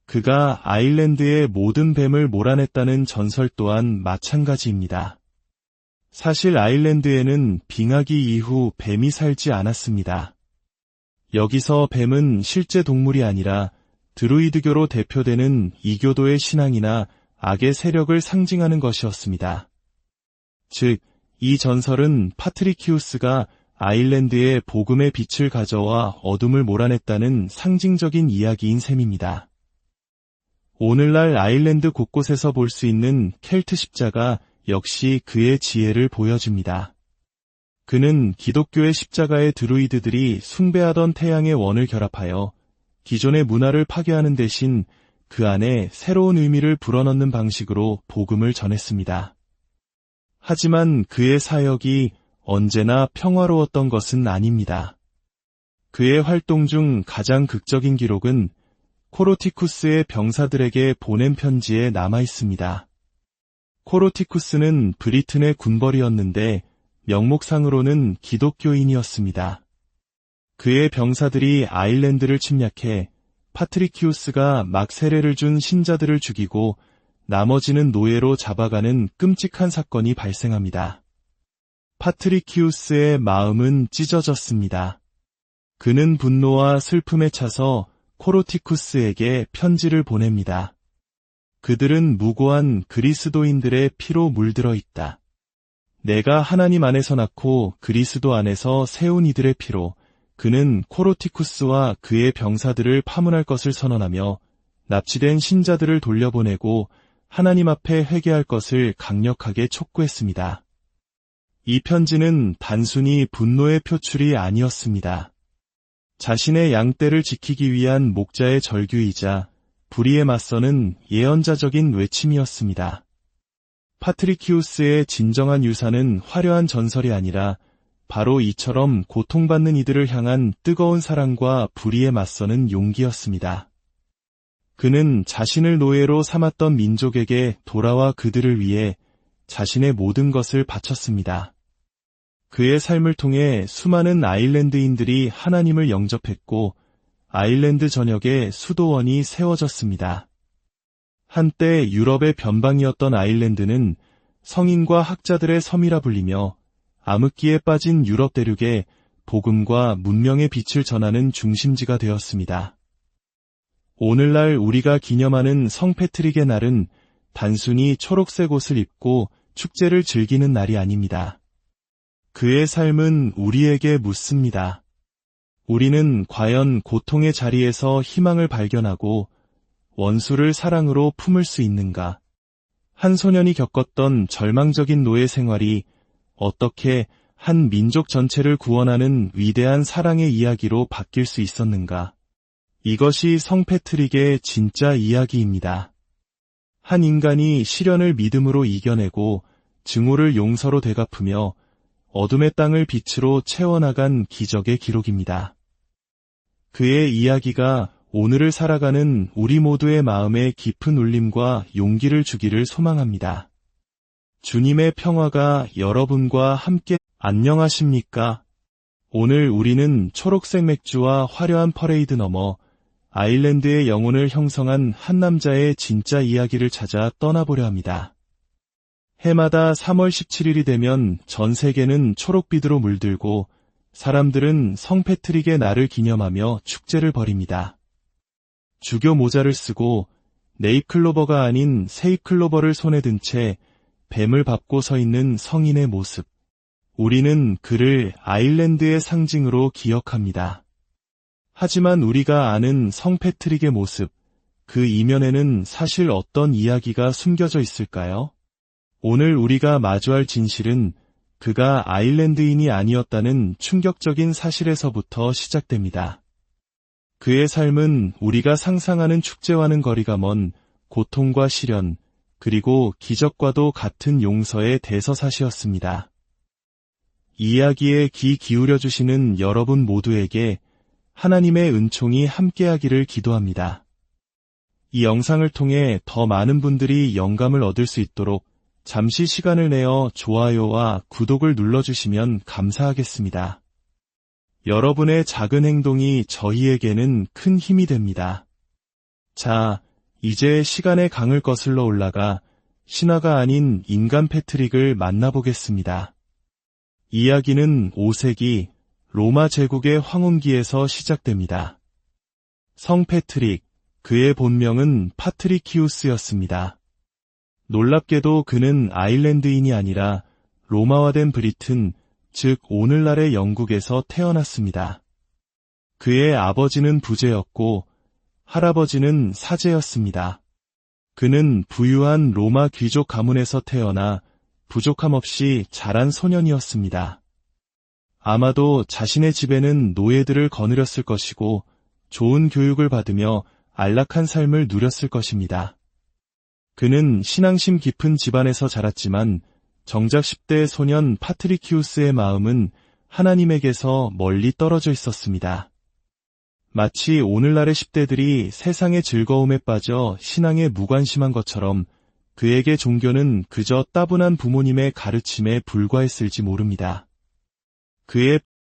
그가 아일랜드의 모든 뱀을 몰아냈다는 전설 또한 마찬가지입니다. 사실 아일랜드에는 빙하기 이후 뱀이 살지 않았습니다. 여기서 뱀은 실제 동물이 아니라 드루이드교로 대표되는 이교도의 신앙이나 악의 세력을 상징하는 것이었습니다. 즉, 이 전설은 파트리키우스가 아일랜드에 복음의 빛을 가져와 어둠을 몰아냈다는 상징적인 이야기인 셈입니다. 오늘날 아일랜드 곳곳에서 볼 수 있는 켈트 십자가 역시 그의 지혜를 보여줍니다. 그는 기독교의 십자가의 드루이드들이 숭배하던 태양의 원을 결합하여 기존의 문화를 파괴하는 대신 그 안에 새로운 의미를 불어넣는 방식으로 복음을 전했습니다. 하지만 그의 사역이 언제나 평화로웠던 것은 아닙니다. 그의 활동 중 가장 극적인 기록은 코로티쿠스의 병사들에게 보낸 편지에 남아 있습니다. 코로티쿠스는 브리튼의 군벌이었는데 명목상으로는 기독교인이었습니다. 그의 병사들이 아일랜드를 침략해 파트리키우스가 막 세례를 준 신자들을 죽이고 나머지는 노예로 잡아가는 끔찍한 사건이 발생합니다. 파트리키우스의 마음은 찢어졌습니다. 그는 분노와 슬픔에 차서 코로티쿠스에게 편지를 보냅니다. 그들은 무고한 그리스도인들의 피로 물들어 있다. 내가 하나님 안에서 낳고 그리스도 안에서 세운 이들의 피로 그는 코로티쿠스와 그의 병사들을 파문할 것을 선언하며 납치된 신자들을 돌려보내고 하나님 앞에 회개할 것을 강력하게 촉구했습니다. 이 편지는 단순히 분노의 표출이 아니었습니다. 자신의 양떼를 지키기 위한 목자의 절규이자 불의에 맞서는 예언자적인 외침이었습니다. 파트리키우스의 진정한 유산은 화려한 전설이 아니라 바로 이처럼 고통받는 이들을 향한 뜨거운 사랑과 불의에 맞서는 용기였습니다. 그는 자신을 노예로 삼았던 민족에게 돌아와 그들을 위해 자신의 모든 것을 바쳤습니다. 그의 삶을 통해 수많은 아일랜드인들이 하나님을 영접했고 아일랜드 전역에 수도원이 세워졌습니다. 한때 유럽의 변방이었던 아일랜드는 성인과 학자들의 섬이라 불리며 암흑기에 빠진 유럽 대륙에 복음과 문명의 빛을 전하는 중심지가 되었습니다. 오늘날 우리가 기념하는 성패트릭의 날은 단순히 초록색 옷을 입고 축제를 즐기는 날이 아닙니다. 그의 삶은 우리에게 묻습니다. 우리는 과연 고통의 자리에서 희망을 발견하고 원수를 사랑으로 품을 수 있는가? 한 소년이 겪었던 절망적인 노예 생활이 어떻게 한 민족 전체를 구원하는 위대한 사랑의 이야기로 바뀔 수 있었는가? 이것이 성패트릭의 진짜 이야기입니다. 한 인간이 시련을 믿음으로 이겨내고 증오를 용서로 되갚으며 어둠의 땅을 빛으로 채워나간 기적의 기록입니다. 그의 이야기가 오늘을 살아가는 우리 모두의 마음에 깊은 울림과 용기를 주기를 소망합니다. 주님의 평화가 여러분과 함께 안녕하십니까? 오늘 우리는 초록색 맥주와 화려한 퍼레이드 너머 아일랜드의 영혼을 형성한 한 남자의 진짜 이야기를 찾아 떠나보려 합니다. 해마다 3월 17일이 되면 전 세계는 초록빛으로 물들고 사람들은 성패트릭의 날을 기념하며 축제를 벌입니다. 주교 모자를 쓰고 네잎클로버가 아닌 세잎클로버를 손에 든 채 뱀을 밟고 서 있는 성인의 모습. 우리는 그를 아일랜드의 상징으로 기억합니다. 하지만 우리가 아는 성패트릭의 모습, 그 이면에는 사실 어떤 이야기가 숨겨져 있을까요? 오늘 우리가 마주할 진실은 그가 아일랜드인이 아니었다는 충격적인 사실에서부터 시작됩니다. 그의 삶은 우리가 상상하는 축제와는 거리가 먼 고통과 시련, 그리고 기적과도 같은 용서의 대서사시였습니다. 이야기에 귀 기울여주시는 여러분 모두에게 하나님의 은총이 함께하기를 기도합니다. 이 영상을 통해 더 많은 분들이 영감을 얻을 수 있도록 잠시 시간을 내어 좋아요와 구독을 눌러주시면 감사하겠습니다. 여러분의 작은 행동이 저희에게는 큰 힘이 됩니다. 자, 이제 시간의 강을 거슬러 올라가 신화가 아닌 인간 패트릭을 만나보겠습니다. 이야기는 5세기 로마 제국의 황혼기에서 시작됩니다. 성 패트릭, 그의 본명은 파트리키우스였습니다. 놀랍게도 그는 아일랜드인이 아니라 로마화된 브리튼, 즉 오늘날의 영국에서 태어났습니다. 그의 아버지는 부제였고 할아버지는 사제였습니다. 그는 부유한 로마 귀족 가문에서 태어나 부족함 없이 자란 소년이었습니다. 아마도 자신의 집에는 노예들을 거느렸을 것이고 좋은 교육을 받으며 안락한 삶을 누렸을 것입니다. 그는 신앙심 깊은 집안에서 자랐지만 정작 10대 소년 파트리키우스의 마음은 하나님에게서 멀리 떨어져 있었습니다. 마치 오늘날의 10대들이 세상의 즐거움에 빠져 신앙에 무관심한 것처럼 그에게 종교는 그저 따분한 부모님의 가르침에 불과했을지 모릅니다. 그의